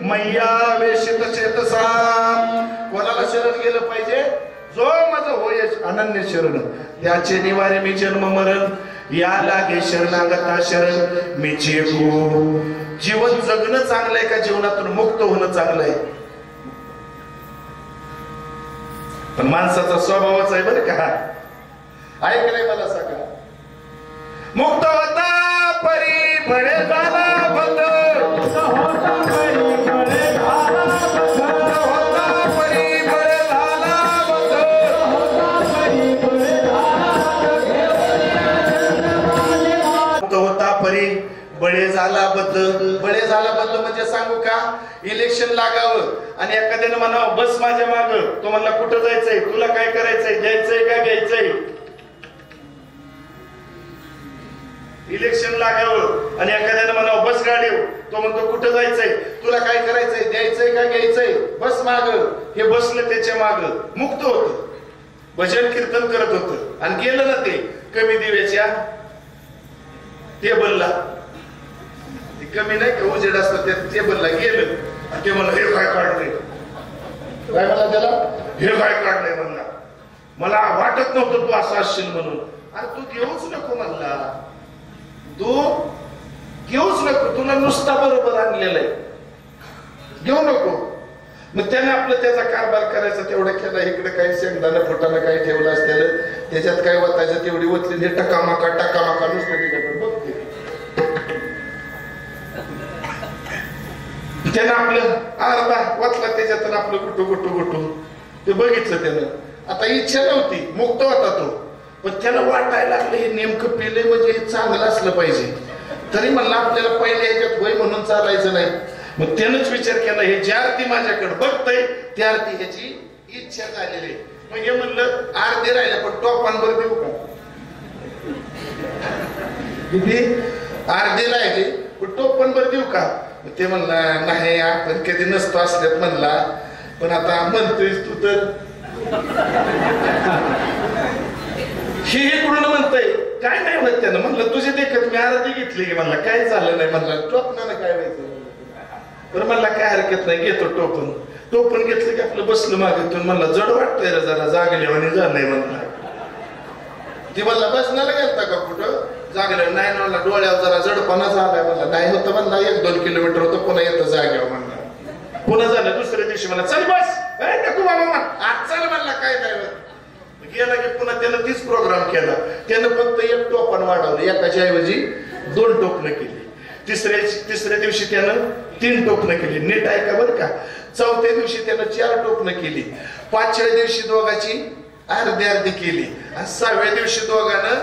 मैया वेशित चेतसा. कोणाला शरण गेलं पाहिजे? जो माझं होय अनन्य शरण, त्याचे निवारे मी जन्म मरण, या लागे शरणागता शरण मी चेकू. जीवन जगणं चांगलंय का जीवनातून मुक्त होणं चांगलंय? पण माणसाचा स्वभावच आहे बरं का. ऐक नाही मला सगळं. मुक्त होता परी बळे झाला बंद, होता परी बळे झाला बंद, होता परी बळे झाला बंद, होता परी बळे होता परी बळे झाला बद्द. बळे झाला बद्द म्हणजे सांगू का, इलेक्शन लागावं आणि एखाद्यानं म्हणावं बस माझ्या माग, तो म्हणला कुठं जायचंय, तुला काय करायचंय, द्यायचंय का घ्यायचंय. इलेक्शन लागावं आणि एखाद्यानं म्हणावं बस गाडी, तो म्हणतो कुठं जायचंय, तुला काय करायचंय, द्यायचंय का घ्यायचंय, बस माग. हे बसलं त्याच्या माग, मुक्त होत. भजन कीर्तन करत होतं आणि गेलं ना ते कमी दिव्याच्या टेबलला, कमी नाही का उजेड असतं त्या टेबलला गेलं आणि ते म्हणलं हे काय काढलंय, काय म्हणला त्याला, हे काय काढलंय म्हणला, मला वाटत नव्हतं तू असं असशील म्हणून. अरे तू घेऊच नको म्हणला, तू घेऊच नको, तुला नुसता बरोबर आणलेला आहे, घेऊ नको. मग त्याने आपलं त्याचा कारभार करायचा तेवढा केला. इकडे काही शेंगदाणा फुटाणं काही ठेवलं असलेलं, त्याच्यात काय वतायचं तेवढी वतली, टकामाका टकामाका नुसतं तिच्याकडे बघते. त्यानं आपलं अर्धा वतला त्याच्यात आपलं गुटू ते बघितलं त्यानं. आता इच्छा नव्हती, मुक्त होता तो, पण त्याला वाटायला लागलं हे नेमकं पेले म्हणजे हे चांगलं असलं पाहिजे. तरी म्हणलं आपल्याला पहिले ह्याच्यात वय म्हणून चालायचं नाही. मग त्यानंच विचार केला हे ज्या अर्थी माझ्याकडे बघतय त्या अर्थी ह्याची इच्छा झालेली. मग हे म्हणलं अर्धे राहिले पण टोपांवर देऊ का, किती अर्धे राहिले पण टोपांवर देऊ का. ते म्हणला नाही आपण कधी नसतो असल्यात म्हणला, पण आता म्हणतोयस तू तर हे इकडून म्हणतय काय नाही होत त्यानं. म्हणलं तुझे देखत मी आरती घेतली की म्हणला काय झालं नाही म्हणला, टोपणानं काय व्हायचं बरं म्हणला काय हरकत नाही घेतो टोपण घेतलं की आपलं बसलं मागतून. म्हणला जड वाटतंय रे जरा जागल्यावानी झालंय म्हणला. ती म्हणला बसण्याला गेलता का कुठं, जागल्यावर नाही म्हणला, डोळ्यावर जरा जडपणा झालाय म्हणला. नाही होतं म्हणला 1-2 किलोमीटर होतं, पुन्हा येतं जाग्यावर म्हणला. पुन्हा झालं दुसऱ्या दिवशी म्हणला चल बस नको बाबा आज चल म्हणला काय नाही. गेला की पुन्हा त्यानं 30 प्रोग्राम केला. त्यानं फक्त 1 टोपण वाढवलं, एकाच्या ऐवजी 2 टोपणं केली. तिसऱ्या दिवशी त्यानं 3 टोपणं केली. नीट ऐका बरं का. चौथ्या दिवशी त्यानं 4 टोपणं केली. 5व्या दिवशी दोघाची अर्धी केली आणि 6व्या दिवशी दोघांनं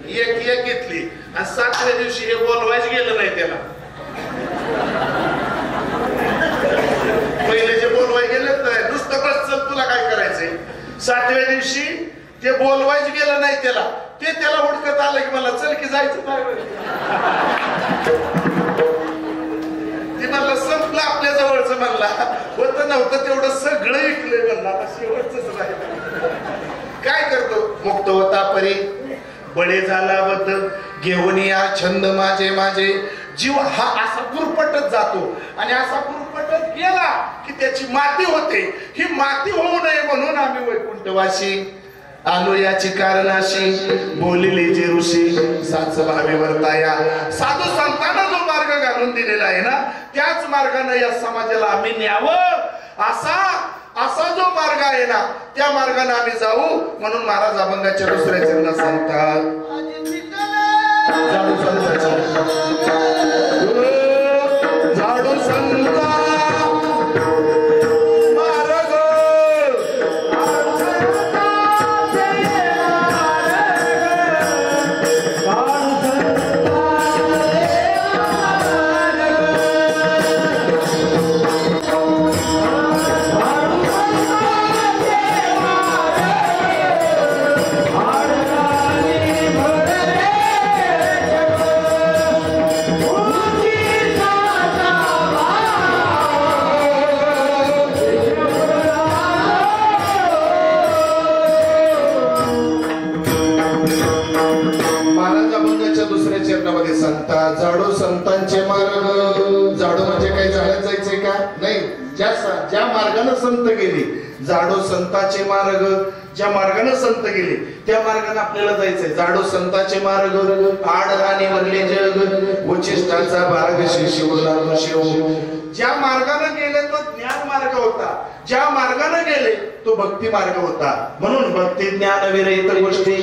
1 घेतली आणि 7व्या दिवशी हे बोलवायच गेलं नाही त्याला. पहिले जे बोलवाय गेलं नाही, नुसतं बस चल तुला काय करायचंय. 7व्या दिवशी ते बोलवायच गेलं नाही त्याला, ते त्याला हुडकत आलं की मला चल की जायचं ते म्हणलं संपलं आपल्या जवळचं म्हणला, होतं नव्हतं तेवढं सगळं ऐकलंय म्हणला, आता शेवटच राहिलं. काय करतो मुक्त होता परी बळे झाला बद्दल घेऊन या छंद माझे माझे जीव हा असा पुरपटत जातो आणि असा पुरपटत गेला की त्याची माती होते. ही माती होऊ नये म्हणून आम्ही वैकुंठवासी आलो याची कारणाशी. बोलिले जे ऋषी साच भावे वर्ताया, साधू संतांना जो मार्ग घालून दिलेला आहे ना त्याच मार्गाने या समाजाला आम्ही न्यावं. असा जो मार्ग आहे ना त्या मार्गाने आम्ही जाऊ. म्हणून महाराज अभंगाच्या दुसऱ्या चरणात सांगतात झाडू संता जाडो संतांचे मार्ग. जाडो म्हणजे काही झाडात जायचंय का नाही, ज्या मार्गाने संत गेले जाडो संतांचे मार्ग, ज्या मार्गाने संत गेले त्या मार्गाने आपल्याला जायचंय. जाडो संतांचे मार्ग आड राणी वरले जग उचिष्टाचा भाग शिवला शिव. ज्या मार्गाने गेले तो ज्ञान मार्ग होता, ज्या मार्गाने गेले तो भक्ती मार्ग होता. म्हणून भक्ती ज्ञान विरहित गोष्टी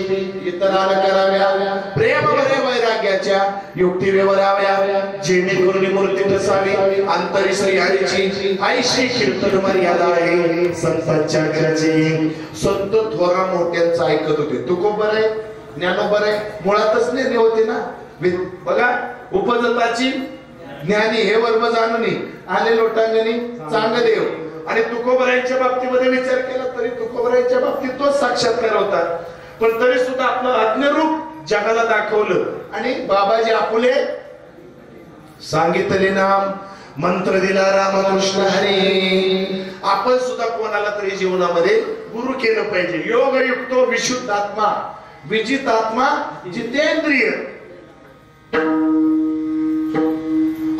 इतरांना कराव्या, प्रेम बरे वैराग्याच्या युक्ती व्यवहाराव्या, जेणेकरून मूर्ती नसावी अंतरी श्री हरीची ऐशी कीर्तन मर्यादा आहे संतांच्या घराची. संत थोरा मोठ्यांचं ऐकत होते. तुकोबर आहे, ज्ञानोबर आहे, मुळातच ज्ञानी होते ना. बघा उपजताची ज्ञानी हे वर्म जाणून आले लोटांगणी चांगदेव. आणि तुकोबरायांच्या बाबतीमध्ये विचार केला तरी तुकोबरायांच्या बाबतीत तोच साक्षात्कार होता. पण तरी सुद्धा आपलं आज्ञारूप जगाला दाखवलं. आणि बाबाजी आपुले सांगितले नाम मंत्र दिला रामकृष्ण हरी. आपण सुद्धा कोणाला तरी जीवनामध्ये गुरु केलं पाहिजे. योग युक्तो विशुद्ध आत्मा विजित आत्मा जितेंद्रिय.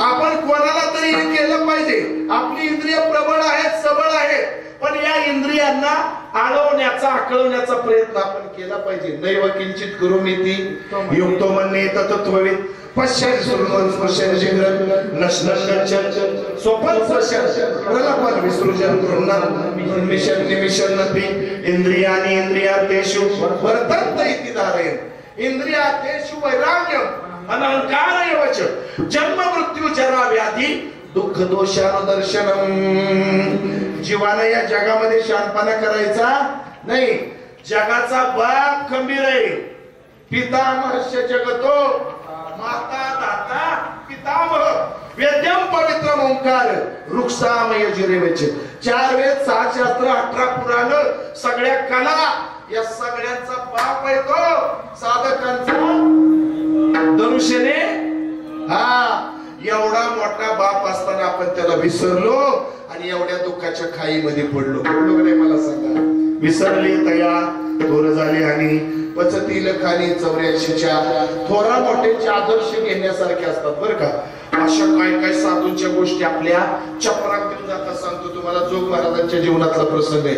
आपण कोणाला तरी हे केलं पाहिजे. आपली इंद्रिय प्रबळ आहेत, सबळ आहेत, पण या इंद्रियांना आळवण्याचा आकळवण्याचा प्रयत्न आपण केला पाहिजे. नैव किंचित करोमीति युक्तो मन्ये तत्त्वविद पश्यन् शृण्वन् स्पश्यन् जिघ्रन् नश्नन् गच्छन् स्वपन् स्पश्यन् प्रलपन् विसृजन् गृह्णन् निमिषन् निमिषन्नपि इंद्रियाणि इंद्रियार्थेषु वर्तन्ते इति धारयन्. इंद्रियार्थेषु वैराग्यम् अनहंकार एव च जन्म मृत्यू जरा व्याधी दुःख दोषानुदर्शनम. जीवाने या जगामध्ये शांतपणा करायचा नाही. जगाचा बाप खंबीर आहे. पितामहस्य जगतो माता दाता पितामह वेद्यम पवित्र ओंकार वृक्षामय जिरेवेचे. 4 वेद 6 शास्त्र 18 पुराण सगळ्या कला या सगळ्यांचा बाप आहे तो साधकांचा धनुष्यने. हा एवढा मोठा बाप असताना आपण त्याला विसरलो आणि एवढ्या दुःखाच्या खाईमध्ये पडलो का नाही मला सांगा. विसरली तया थोर झाले आणि पचतील खाली 84च्या थोरा मोठ्याचे आदर्श घेण्यासारखे असतात बरं का. अशा काय काय साधूंच्या गोष्टी आपल्या चपरात घेऊन जातात. सांगतो तुम्हाला जोग महाराजांच्या जीवनातला प्रसंग आहे.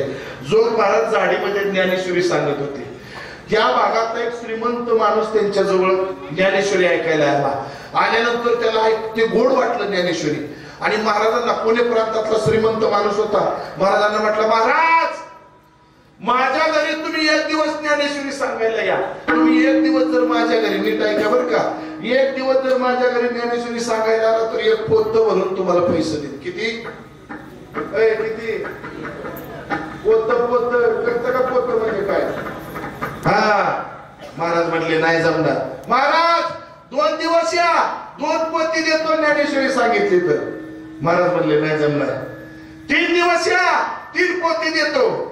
जोग महाराज झाडीमध्ये ज्ञानेश्वरी सांगत होते. त्या भागातला एक श्रीमंत माणूस त्यांच्या जवळ ज्ञानेश्वरी ऐकायला आला. आल्यानंतर त्याला ते गोड वाटलं ज्ञानेश्वरी. आणि महाराजांना पुणे प्रांतातला श्रीमंत माणूस होता. महाराजांना म्हटलं महाराज माझ्या घरी तुम्ही 1 दिवस ज्ञानेश्वरी सांगायला या. तुम्ही 1 दिवस जर माझ्या घरी नीट ऐका बरं का. 1 दिवस जर माझ्या घरी ज्ञानेश्वरी सांगायला आला तर 1 पोत भरून तुम्हाला पैसे देईन. किती किती पोत करत का पोत म्हणजे काय. हा महाराज म्हटले नाही जमणार. महाराज 2 दिवस या 2 पोती देतो ज्ञानेश्वरी सांगितली तर. महाराज म्हटले नाही जमणार. 3 दिवस या 3 पोती देतो.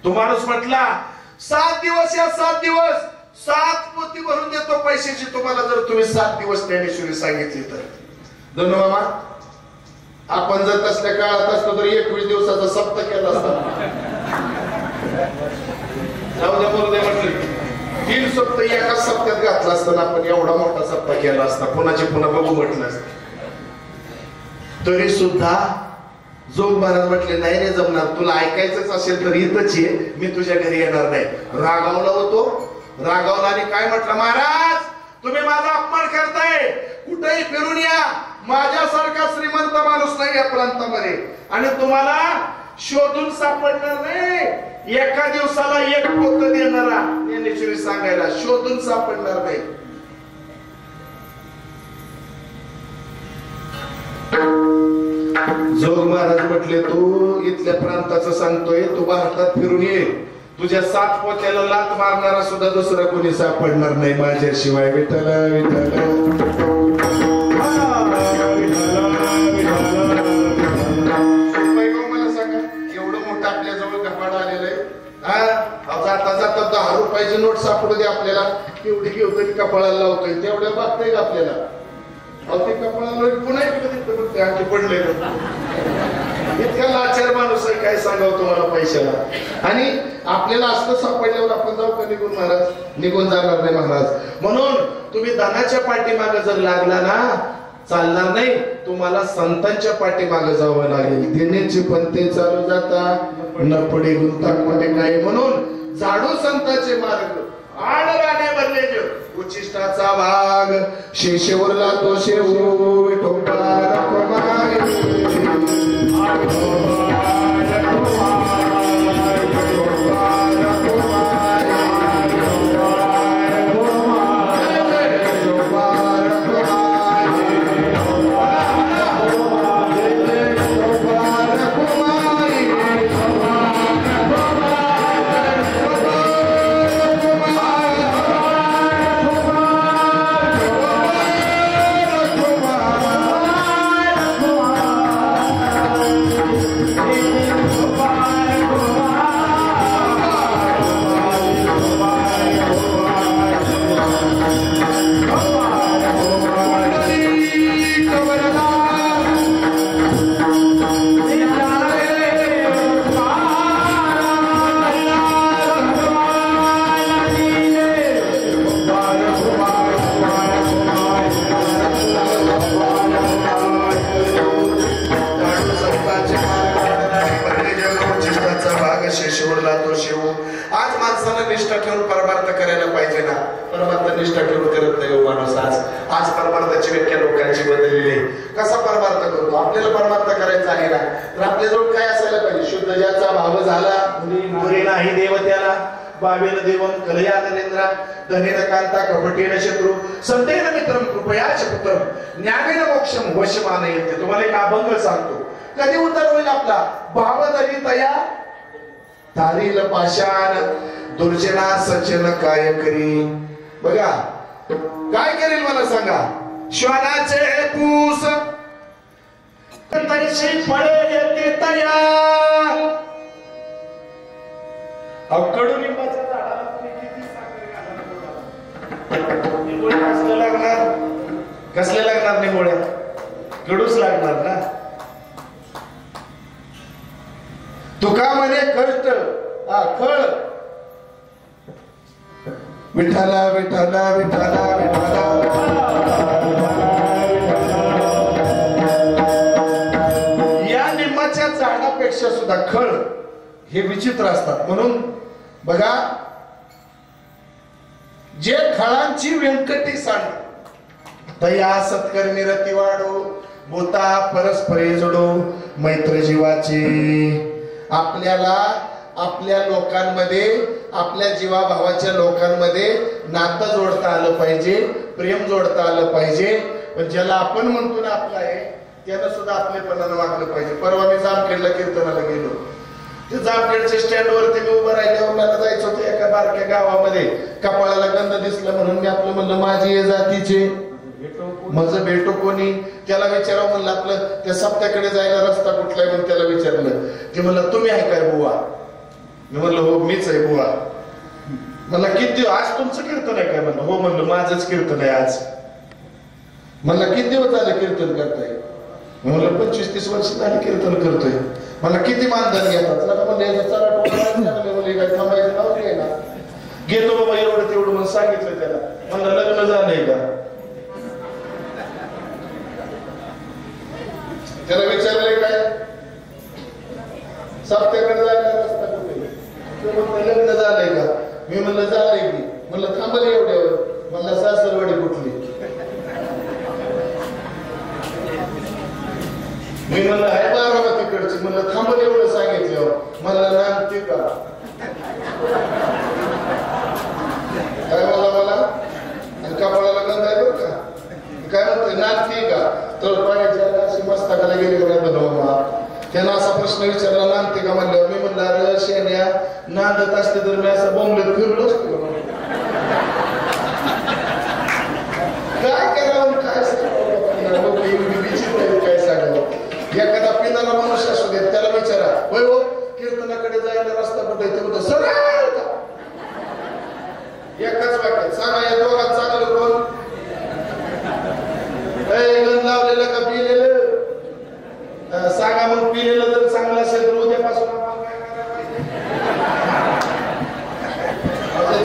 तो माणूस म्हटला 7 दिवस या 7 दिवस 7 पोती भरून देतो पैशाची तुम्हाला जर तुम्ही 7 दिवस ज्ञानेश्वरी सांगितली तर. दोन मामा आपण जर तसल्या काळात असतो तर 21 दिवसाचा सप्ताह केला असता. जाऊ द्या बोलू दे म्हटलं 3 सप्ताह एका सप्त्यात घातला असताना आपण एवढा मोठा सप्ताह केला असता. पुन्हा बघू म्हटलं असतं. तरी सुद्धा जोग महाराज म्हटले नाही रे जमणार. तुला ऐकायचंच असेल तर इथंच ये. मी तुझ्या घरी येणार नाही. रागावला होतो. रागावला आणि काय म्हटलं महाराज तुम्ही माझा अपमान करताय. कुठेही फिरून या. माझ्यासारखा श्रीमंत माणूस नाही या प्रांतामध्ये आणि तुम्हाला शोधून सापडणार नाही. एका दिवसाला 1 पोत देणारा ज्ञानेश्वरी सांगायला शोधून सापडणार नाही. जोग महाराज म्हटले तू इथल्या प्रांताचं सांगतोय. तू भारतात फिरून ये. तुझ्या 7 पोत्याला लात मारणारा सुद्धा दुसरा कोणी सापडणार नाही माझ्याशिवाय. विठ्ठल विठ्ठल मला सांगा एवढं मोठं आपल्या जवळ कपाड आलेलं आहे. जाता जाता 10 रुपयाची नोट सापडू दे आपल्याला. एवढी घेऊ तरी कपाळाला लावतोय. तेवढ्या बागतंय का आपल्याला. ते कपाळाला पुन्हा इकडे पडले. इतका लाचार माणूस आहे काय सांगावं तुम्हाला पैशाला. आणि आपल्याला असलं सापडल्यावर आपण जाऊ का निघून महाराज. निघून जाणार नाही महाराज. म्हणून तुम्ही धनाच्या पाठीमागे जर लागला ना चालणार नाही. तुम्हाला संतांच्या पाठीमागे जावं लागेल. देण्याची पंथे चालू जाता न पडे गुंतामध्ये काय. म्हणून झाडू संतांचे मार्ग आड राणे बनले जग उचिष्टाचा भाग शेषेवरला तो शेवू विठोबा आपल्याला परमात्मा करायचा आहे ना, तर आपल्याजवळ काय असायला पाहिजे? शुद्ध ज्याचा भाव झाला पुरी नाही देव त्याला, बाबेन देवम कलया नरेंद्र, धनेन कांता कपटेन शत्रू, संतेन मित्रम कृपया पुत्रम, ज्ञानेन मोक्षम वशमान येते. तुम्हाला एक अभंग सांगतो, कधी उतर होईल आपला भाव जरी तया तारील पाषाण, दुर्जना सचन काय करी. बघा काय करेल मला सांगा, श्वानाचे पूस तैसे फळे येते तया. कडुलिंबाच्या झाडाला तुम्ही किती साखर घाला, निंबोळ्या कसले लागणार? कसले लागणार निंबोळ्या? कडूच लागणार ना. तुका म्हणे कष्ट खळ, विठाला विठाला विठाला विठाला. या निंबाच्या झाडापेक्षा सुद्धा खळ हे विचित्र असतात. म्हणून बघा, जे खळांची व्यंकटी सांड तया सत्कर्मी रती वाढो, बोता परस्परे जोडो मैत्र जीवाची. आपल्याला आपल्या लोकांमध्ये, आपल्या जीवाभावाच्या लोकांमध्ये नातं जोडता आलं पाहिजे, प्रेम जोडता आलं पाहिजे. पण ज्याला आपण म्हणतो ना आपला आहे, त्यानं सुद्धा आपलेपणानं वागलं पाहिजे. परवा मी जामखेडला कीर्तनाला गेलो, ते जामखेडच्या स्टँडवरती मी उभं राहिल्यावर मला जायचं होतं एका बारक्या गावामध्ये. कपाळाला गंध दिसलं म्हणून मी आपलं म्हणलं माझी ये जातीचे, माझं भेटो कोणी. त्याला विचारावं म्हणलं आपलं त्या सप्त्याकडे जायला रस्ता कुठला आहे म्हणून त्याला विचारलं. ते म्हणलं तुम्ही आहे काय बुवा? मी म्हणलं हो मीच आहे बुवा. मला किती आज तुमचं कीर्तन आहे काय? म्हणलं हो. म्हणलं माझंच कीर्तन आहे आज. मला किती दिवस झाले कीर्तन करताय? म्हणलं 25-30 वर्ष झाले कीर्तन करतोय. मला किती मानधन घेतात? थांबायचं नाव घे ना, घेतो बाबा एवढं तेवढं म्हणून सांगितलं त्याला. म्हणलं लग्न झालंय का? त्याला विचारलंय काय? सप्त्याकडे जायला रस्ता कुठे? लग्न झालंय का? मी म्हणलं झालंय की. म्हणलं थांबल एवढ्यावर. म्हणलं सासरवाडी कुठली? मी म्हणलं आहे बारामतीकडची. म्हणलं थांबल एवढं सांगितलं. म्हणलं नांदते का? काय मला आणि कपाळाला गंध आहे बरं का? काय म्हणतोय नांदते का? तर पाण्याच्या अशी मस्तकाला गेली बघा. त्यानं असा प्रश्न विचारला नांदते का म्हणल्यावर मी म्हणलं अरे शेण्या, नांदत असते तर मी असं बोंबलत फिरलो असतो. काय करावं काय काय सांगावं. एखादा पिंदाला मनुष्य असू देत, त्याला विचारा होय हो कीर्तनाकडे जायला रस्ता कुठे? ते म्हणतो सरळ. एकाच वाक्यात सांगा या दोघात चांगलं कोण? गंध लावलेलं का पिलेलं? सांगा मग पिलेलं जर चांगलं असेल तर उद्यापासून आपण काय करायला पाहिजे?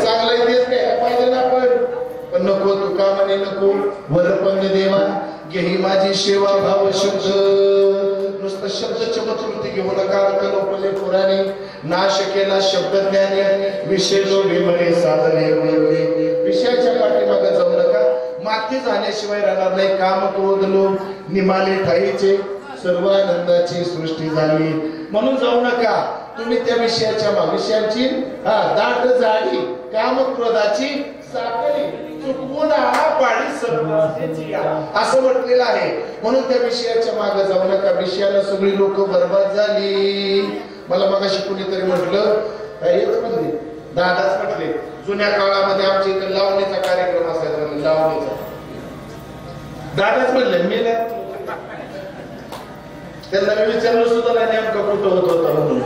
चांगलं तेच काय पाहिजे ना आपण. पण नको तू का म्हणे नको. वरपंग देवा घेही माझी सेवा भाव शुद्ध. नुसतं शब्द चमत्कृती घेऊ नका. कलोपले पुराणे नाश केला शब्द ज्ञाने, विषय जोडे म्हणे साधने. विषयाच्या पाठीमागे जाऊ नका. माती झाल्याशिवाय राहणार नाही. काम क्रोध लोभ निमाले ठाईचे, सर्व आनंदाची सृष्टी झाली. म्हणून जाऊ नका तुम्ही त्या विषयाच्या विषयांची दाट जाडी काम क्रोधाची साखळी चुकवून पाडी सर्व असं म्हटलेलं आहे. म्हणून त्या विषयाच्या मागे जाऊ नका. विषयाला सगळी लोक बरबाद झाली. मला मगाशी कुणीतरी म्हटलं हेच म्हणले, दादाच म्हटले जुन्या काळामध्ये आमच्या इथे लावणीचा कार्यक्रम असायचा. लावणीचा दादाच म्हणले. मी नाही त्यांना मी विचारलं सुद्धा नाही नेमकं कुठं होत होता म्हणून.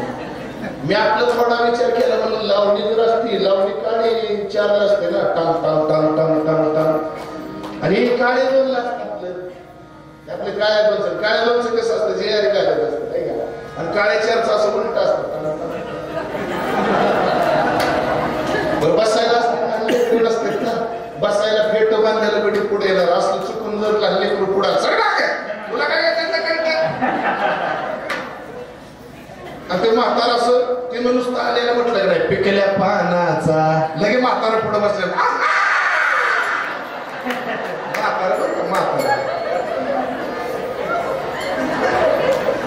मी आपला थोडा विचार केला. म्हणून लावणी जर असती, लावणी काळी 4 असते ना, टांग टांग टांग टांग टांग टांग. आणि काळे 2 लागतात. आपले काळ्या 2चं, काळ्या 2चं कसं असतं जे घालत असतं नाही का? आणि काळ्या 4चं असं उलट असतं. बसायला असते असतात ना, बसायला फेट बांधायला गडी पुढे येणार असलं चुकून जर लागले पुढा चढ तुला काय आणि ते म्हातारा असं ते नुसतं आलेलं म्हटलं नाही पिकल्या पानाचा लगे म्हातारा पुढे बसले. म्हातारा बरं का म्हातारा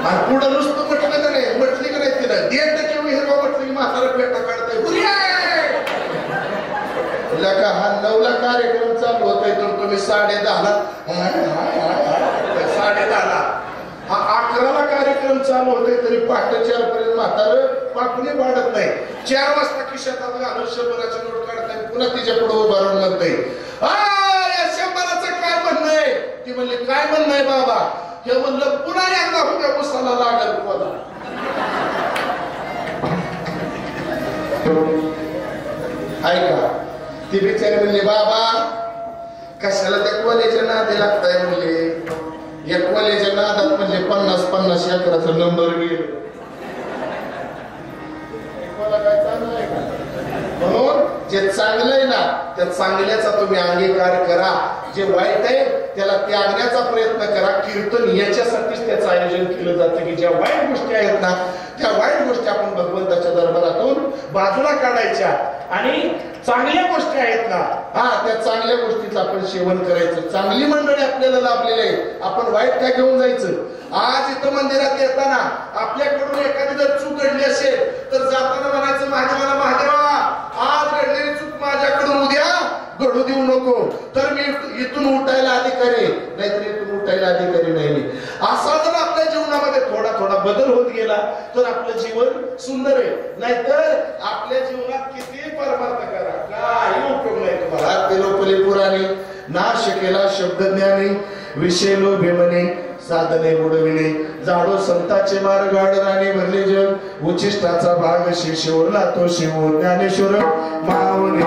आणि पुढं नुसतं म्हटलं का नाही, म्हटली का नाही तिनं 1% हिरवा म्हटलं की म्हातारा पेटा काढतंय लका. हा 9ला कार्यक्रम चालू होतोय तर तुम्ही 10:30ला 10:30ला हा 11ला कार्यक्रम चालू होतोय तरी पहाटे 4 पर्यंत म्हातारं पापणी वाढत नाही. 4 वाजता खिशात घालून 100ची नोट काढताय पुन्हा तिच्या पुढे उभा राहून म्हणतंय या 100चं काय म्हणणं आहे. ती म्हणली काय म्हणणं आहे बाबा. हे म्हणलं पुन्हा एकदा उद्या उसाला लागल तुम्हाला. ऐका ती बिचारी म्हणली बाबा कशाला त्या कॉलेजच्या नादी लागताय म्हणले. या कॉलेजच्या नादात म्हणजे 50-50 एकराचा नंबर गेलो. म्हणून जे चांगलं आहे ना त्या चांगल्याचा तुम्ही अंगीकार करा. जे वाईट आहे त्याला त्यागण्याचा प्रयत्न करा. कीर्तन याच्यासाठीच त्याचं आयोजन केलं जातं की ज्या वाईट गोष्टी आहेत ना त्या वाईट गोष्टी आपण भगवंताच्या दरबारातून बाजूला काढायच्या आणि चांगल्या गोष्टी आहेत ना त्या चांगल्या गोष्टीचं आपण सेवन करायचं. चांगली मंडळी आपल्याला लाभलेली आहे. आपण वाईट काय घेऊन जायचं. आज इथं मंदिरात येताना आपल्याकडून एखादी जर चूक घडली असेल तर जाताना म्हणायचं महादेवाला महादेवा आज घडलेली चूक माझ्याकडून उद्या घडू देऊ नको. तर मी इथून उठायला अधिकारी नाहीतर इथून उठायला अधिकारी नाही. असा जर आपल्या जीवनामध्ये थोडा थोडा बदल होत गेला तर आपलं जीवन सुंदर आहे. नाहीतर आपल्या जीवनात किती परमार्थ करा काही उपयोग नाही तुम्हाला. तेलोपली पुराणी नाश केला शब्द ज्ञानी विषय लोभे म्हणे साधने बुडविले जाडो संताचे मार्ग आडराने भरले जग उचिष्टाचा भाग शिशोरला तो शिव ज्ञानेश्वर माऊली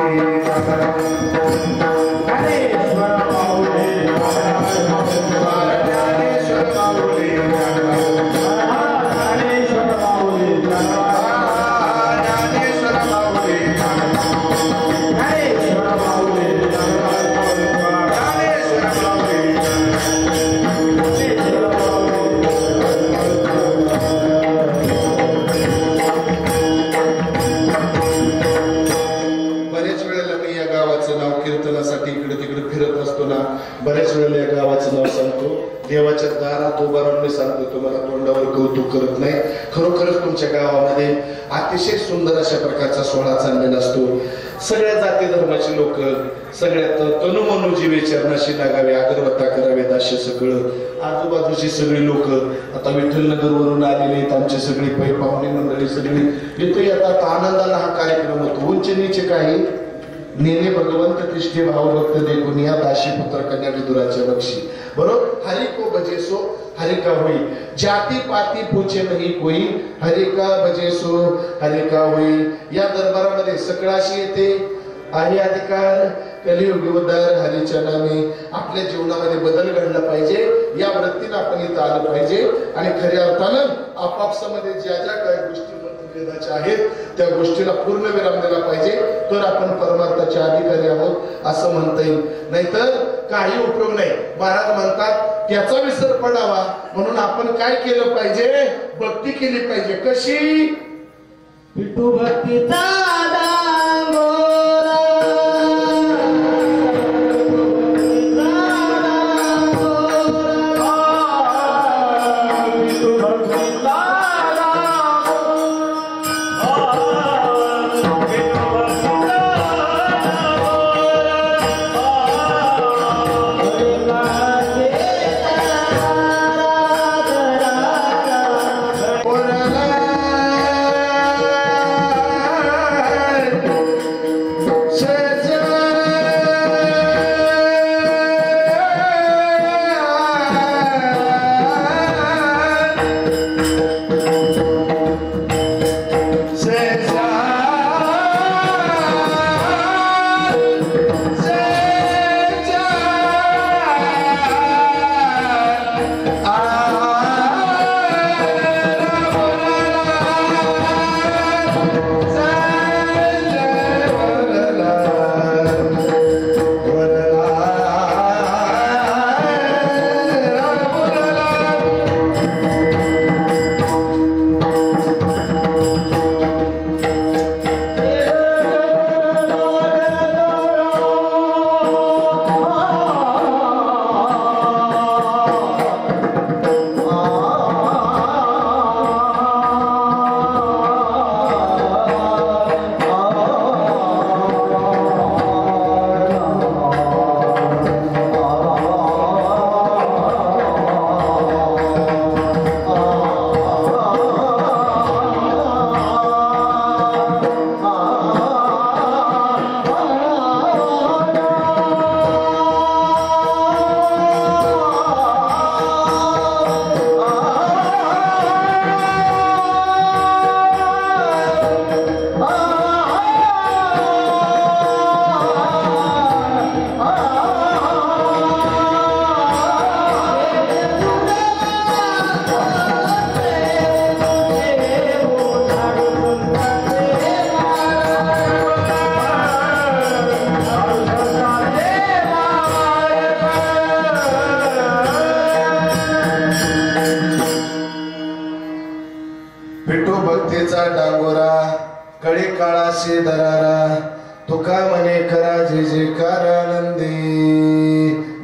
बऱ्याच वेळेला या गावाचं नाव सांगतो. देवाच्या दारात उभा राहून मी सांगतो तुम्हाला तोंडावर कौतुक करत नाही. खरोखरच तुमच्या गावामध्ये अतिशय सुंदर अशा प्रकारचा सोहळा चाललेला असतो. सगळ्या जाती धर्माची लोक सगळ्यात तनुमनोजीवे चरणाशी लागावे अगरबत्ता करावेत असे सगळं आजूबाजूची सगळी लोक आता विठ्ठलनगर वरून आलेले आहेत. आमचे सगळी पै पाहुणे मंडळी सगळी इथे येतात. आनंदाला हा कार्यक्रम होतो. उंच नीचे काही नेने भगवंत तिष्ठे भाव भक्त देखून या दाशी पुत्र कन्या विदुराच्या बक्षी बरोबर. हरि को बजे सो हरि का होई जाती पाती पूछे नाही कोई हरि का बजे सो हरि का होई. या दरबारामध्ये सगळाशी येते आहे अधिकार कलियुग उद्धार हरीच्या नामे. आपल्या जीवनामध्ये बदल घडला पाहिजे या वृत्तीने आपण इथं आलं पाहिजे आणि खऱ्या अर्थानं आपापसामध्ये ज्या ज्या काही गोष्टी मतभेदाच्या आहेत त्या गोष्टीला पूर्ण विराम दिला पाहिजे. तर आपण परमार्थाचे अधिकारी आहोत असं म्हणता येईल. नाहीतर काही उपयोग नाही. महाराज म्हणतात त्याचा विसर पडावा म्हणून आपण काय केलं पाहिजे भक्ती केली पाहिजे. कशी विठू भक्तीचा भक्तीचा डांगोरा कळी काळाशी दरारा तुका म्हणे करा जे जयकार आनंदी.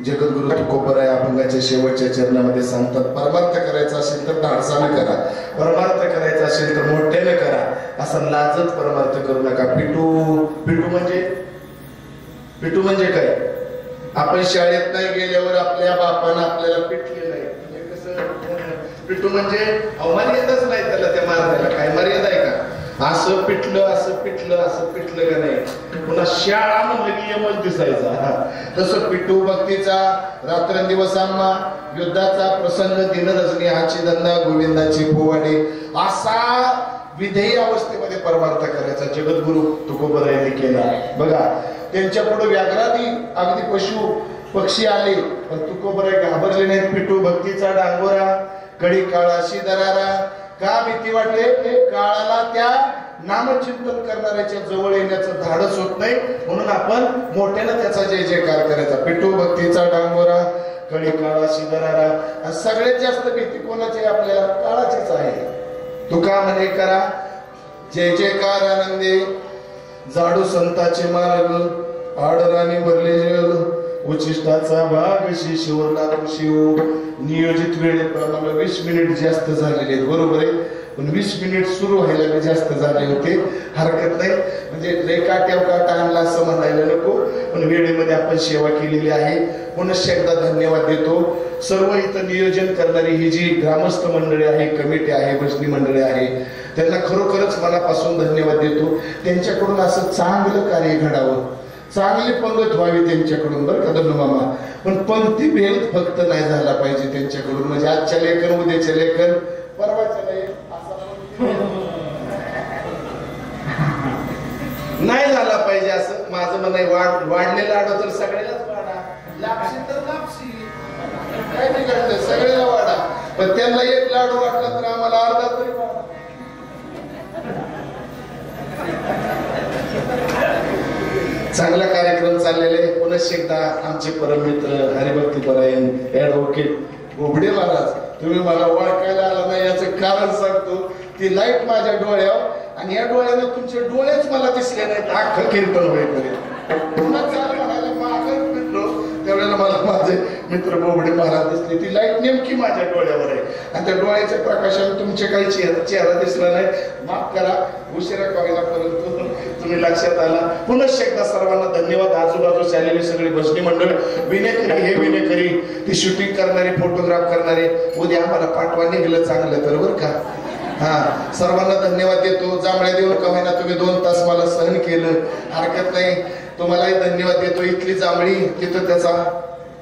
जगद्गुरु तुकोबराय अभंगाच्या शेवटच्या चरणामध्ये सांगतात, परमार्थ करायचा असेल तर धाडसानं करा, परमार्थ करायचा असेल तर मोठ्याने करा, असा लाजत परमार्थ करू नका. पिटू म्हणजे काय? आपण शाळेत नाही गेल्यावर आपल्या बापानं आपल्याला पिटले नाही म्हणजे कसं पिटू म्हणजे अवमानियतच नाही त्याला, त्या मारण्याला काय मर्यादा आहे का? असं पिटलं का नाही? पुन्हा शाळा म्हणलं की यमच दिसायचा. तसं पिटू भक्तीचा रात्रंदिवस आम्हा युद्धाचा प्रसंग दिन रजनी हाची धंदा गोविंदाची पोवाडे असा विधेयी अवस्थेमध्ये परमार्थ करायचा जगद्गुरु तुकोबरायांनी केला. बघा त्यांच्या पुढे व्याघ्रादी अगदी पशु पक्षी आले पण तुकोबराय घाबरले नाहीत. पिटू भक्तीचा डांगोरा कडी काळाशी दरारा. का भीती वाटले? काळाला त्या नामचिंतन करणाऱ्याच्या जवळ येण्याचं धाडस होत नाही म्हणून आपण मोठ्यानं त्याचा जय जयकार करायचा. पिटू भक्तीचा डांगोरा कडी काळाशी दरारा. सगळ्यात जास्त भीती कोणाची? आपल्याला काळाचीच आहे. तुका म्हणे करा जय जयकार आनंदे जाडू संताचे मार्ग आडराणी भरले जग उचिष्टाचा भाग शिशोर लागू शिव. नियोजित वेळेप्रमाणे 20 मिनिट जास्त झालेले आहेत, बरोबर आहे, पण 20 मिनिट सुरू व्हायला जास्त झाले होते, हरकत नाही. म्हणजे रेकाट्याव काटा आणला असं म्हणायला नको, पण वेळेमध्ये आपण सेवा केलेली आहे. पुनश्च एकदा धन्यवाद देतो. सर्व इथं नियोजन करणारी ही जी ग्रामस्थ मंडळी आहे, कमिटी आहे, भजनी मंडळी आहे, त्यांना खरोखरच मनापासून धन्यवाद देतो. त्यांच्याकडून असं चांगलं कार्य घडावं, चांगली पंगत व्हावी त्यांच्याकडून, बरं का धन्य मामा. पण पंक्ती भेद फक्त नाही झाला पाहिजे त्यांच्याकडून. म्हणजे आजच्या लेखन उद्याच्या लेखन परवाच्या नाही झाला पाहिजे असं माझं म्हणणं आहे. वाढलेला लाडू तर सगळ्यालाच वाढा, लापशी तर लापशी, काय बिघडतं, सगळ्याला वाढा. पण त्यांना एक लाडू वाटला तर आम्हाला अर्धा तरी वाढा. चांगला कार्यक्रम चाललेले. पुनश्च एकदा आमचे परममित्र हरिभक्तीपरायण ऍडव्होकेट बोबडे महाराज, तुम्ही मला ओळखायला आला नाही याचं कारण सांगतो. ती लाईट माझ्या डोळ्यावर आणि या डोळ्यानं तुमचे डोळेच मला दिसले नाहीत अख्खं कीर्तन होईपर्यंत. पुन्हा चाल म्हणाले मागं फिरलो त्यावेळेला मला माझे मित्र बोबडे महाराज दिसले. ती लाईट नेमकी माझ्या डोळ्यावर आहे आणि त्या डोळ्याच्या प्रकाशाने तुमचे काही चेहरा दिसला नाही. माफ करा उशिरा कळला, परंतु तुम्ही लक्षात आला. पुनश्च एकदा सर्वांना धन्यवाद. आजूबाजूस आलेली सगळी भजनी मंडळ, विनेकरी, हे विनेकरी, ती शूटिंग करणारे, फोटोग्राफ करणारे, उद्या आम्हाला पाठवा निघलं चांगलं तर बरं का. हा, सर्वांना धन्यवाद देतो. जांभळ्या देऊन का होईना तुम्ही 2 तास मला सहन केलं, हरकत नाही. तुम्हालाही धन्यवाद देतो. इथली जांभळी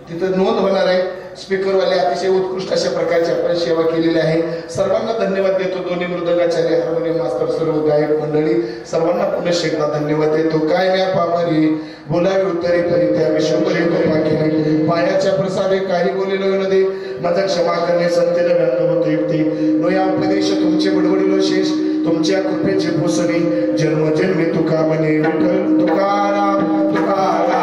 तिथं नोंद होणार आहे. स्पीकरवाले अतिशय उत्कृष्ट अशा प्रकारची आपण सेवा केलेली आहे. सर्वांना धन्यवाद देतो. दोन्ही मृदंगाचार्य, हार्मोनियम मास्तर, सर्व गायक मंडळी, सर्वांना पुनश्च एकदा धन्यवाद देतो. काय म्या पामरी बोलावी उत्तरे परित्या विश्वपर्यंत पाठी पायाच्या प्रसादे काही बोलेलो नदे माझा क्षमा करणे संतेने व्यंग होते युक्ती नोया उपदेश तुमचे बडबडिलो शेष तुमच्या कृपेचे पोसणे जन्मजन्मी तुका म्हणे विठ्ठल तुकाराम तुकाराम.